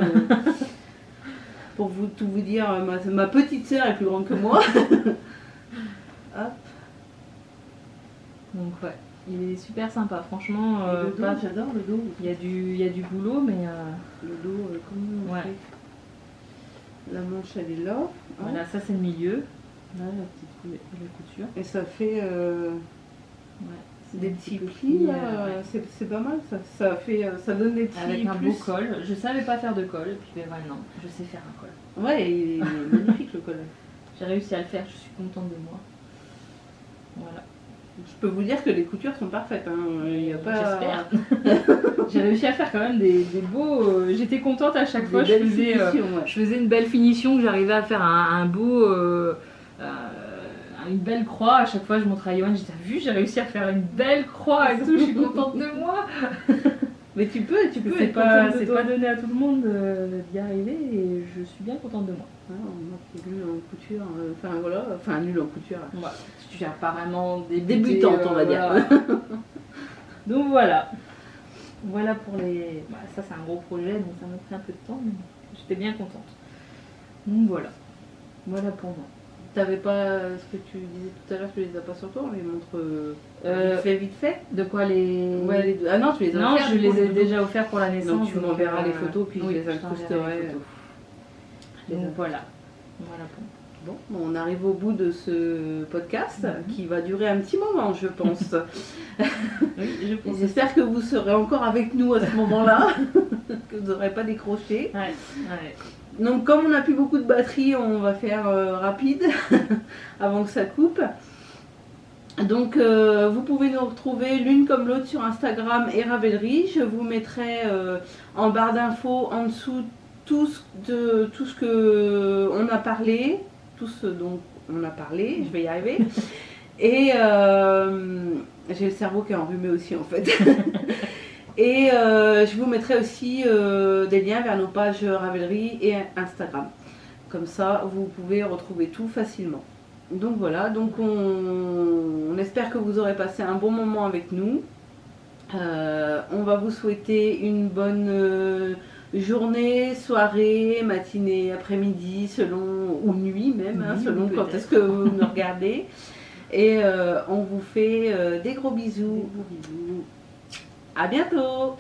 pour tout vous dire, ma petite sœur est plus grande que moi. Hop. Donc ouais, il est super sympa, franchement. Le dos, j'adore le dos. Il y a du boulot, mais... Le dos, comment on fait ? La manche, elle est là. Voilà, ça c'est le milieu. Là, la couture. Et ça fait... Ouais. Des petits plis, c'est pas mal, ça donne des petits avec un plus. beau col. Je savais pas faire de col, et puis ben voilà, non, je sais faire un col. Ouais, il est magnifique le col. J'ai réussi à le faire, je suis contente de moi. Voilà. Je peux vous dire que les coutures sont parfaites. Hein. Il y a pas... J'espère. J'ai réussi à faire quand même des beaux... J'étais contente à chaque fois, je faisais une belle finition, que j'arrivais à faire un beau... une belle croix. À chaque fois, je montrais à Johan, j'ai dit, t'as vu, j'ai réussi à faire une belle croix et tout, je suis contente de moi. Mais tu peux C'est être pas contente de toi. donné à tout le monde d'y arriver et je suis bien contente de moi. Ah, moi qui est nulle en couture, nulle en couture. Ouais, je suis apparemment Débutante, on va dire. Voilà. Donc voilà. Voilà pour les... Bah, ça c'est un gros projet, donc ça m'a pris un peu de temps, mais j'étais bien contente. Donc voilà. Voilà pour moi. T'avais pas ce que tu disais tout à l'heure, tu les as pas sur toi, on les montre vite fait. De quoi les... Ouais, les deux. Ah non, tu les as Non, offerts, je les ai les déjà offerts pour la naissance. Donc tu m'enverras les photos, puis oui, je les incrusterai. Donc voilà. Voilà pour moi. Bon, on arrive au bout de ce podcast qui va durer un petit moment, je pense. Oui, je pense. J'espère que vous serez encore avec nous à ce moment-là, que vous n'aurez pas décroché. Ouais, ouais. Donc comme on n'a plus beaucoup de batterie, on va faire rapide avant que ça coupe. Donc vous pouvez nous retrouver l'une comme l'autre sur Instagram et Ravelry. Je vous mettrai en barre d'infos en dessous tout ce que on a parlé, tout ce dont on a parlé, je vais y arriver. Et j'ai le cerveau qui est enrhumé aussi en fait. Et je vous mettrai aussi des liens vers nos pages Ravelry et Instagram. Comme ça, vous pouvez retrouver tout facilement. Donc voilà, donc on espère que vous aurez passé un bon moment avec nous. On va vous souhaiter une bonne journée, soirée, matinée, après-midi, selon, ou nuit même, hein, selon quand est-ce que vous nous regardez. Et on vous fait des gros bisous. Des gros bisous. À bientôt.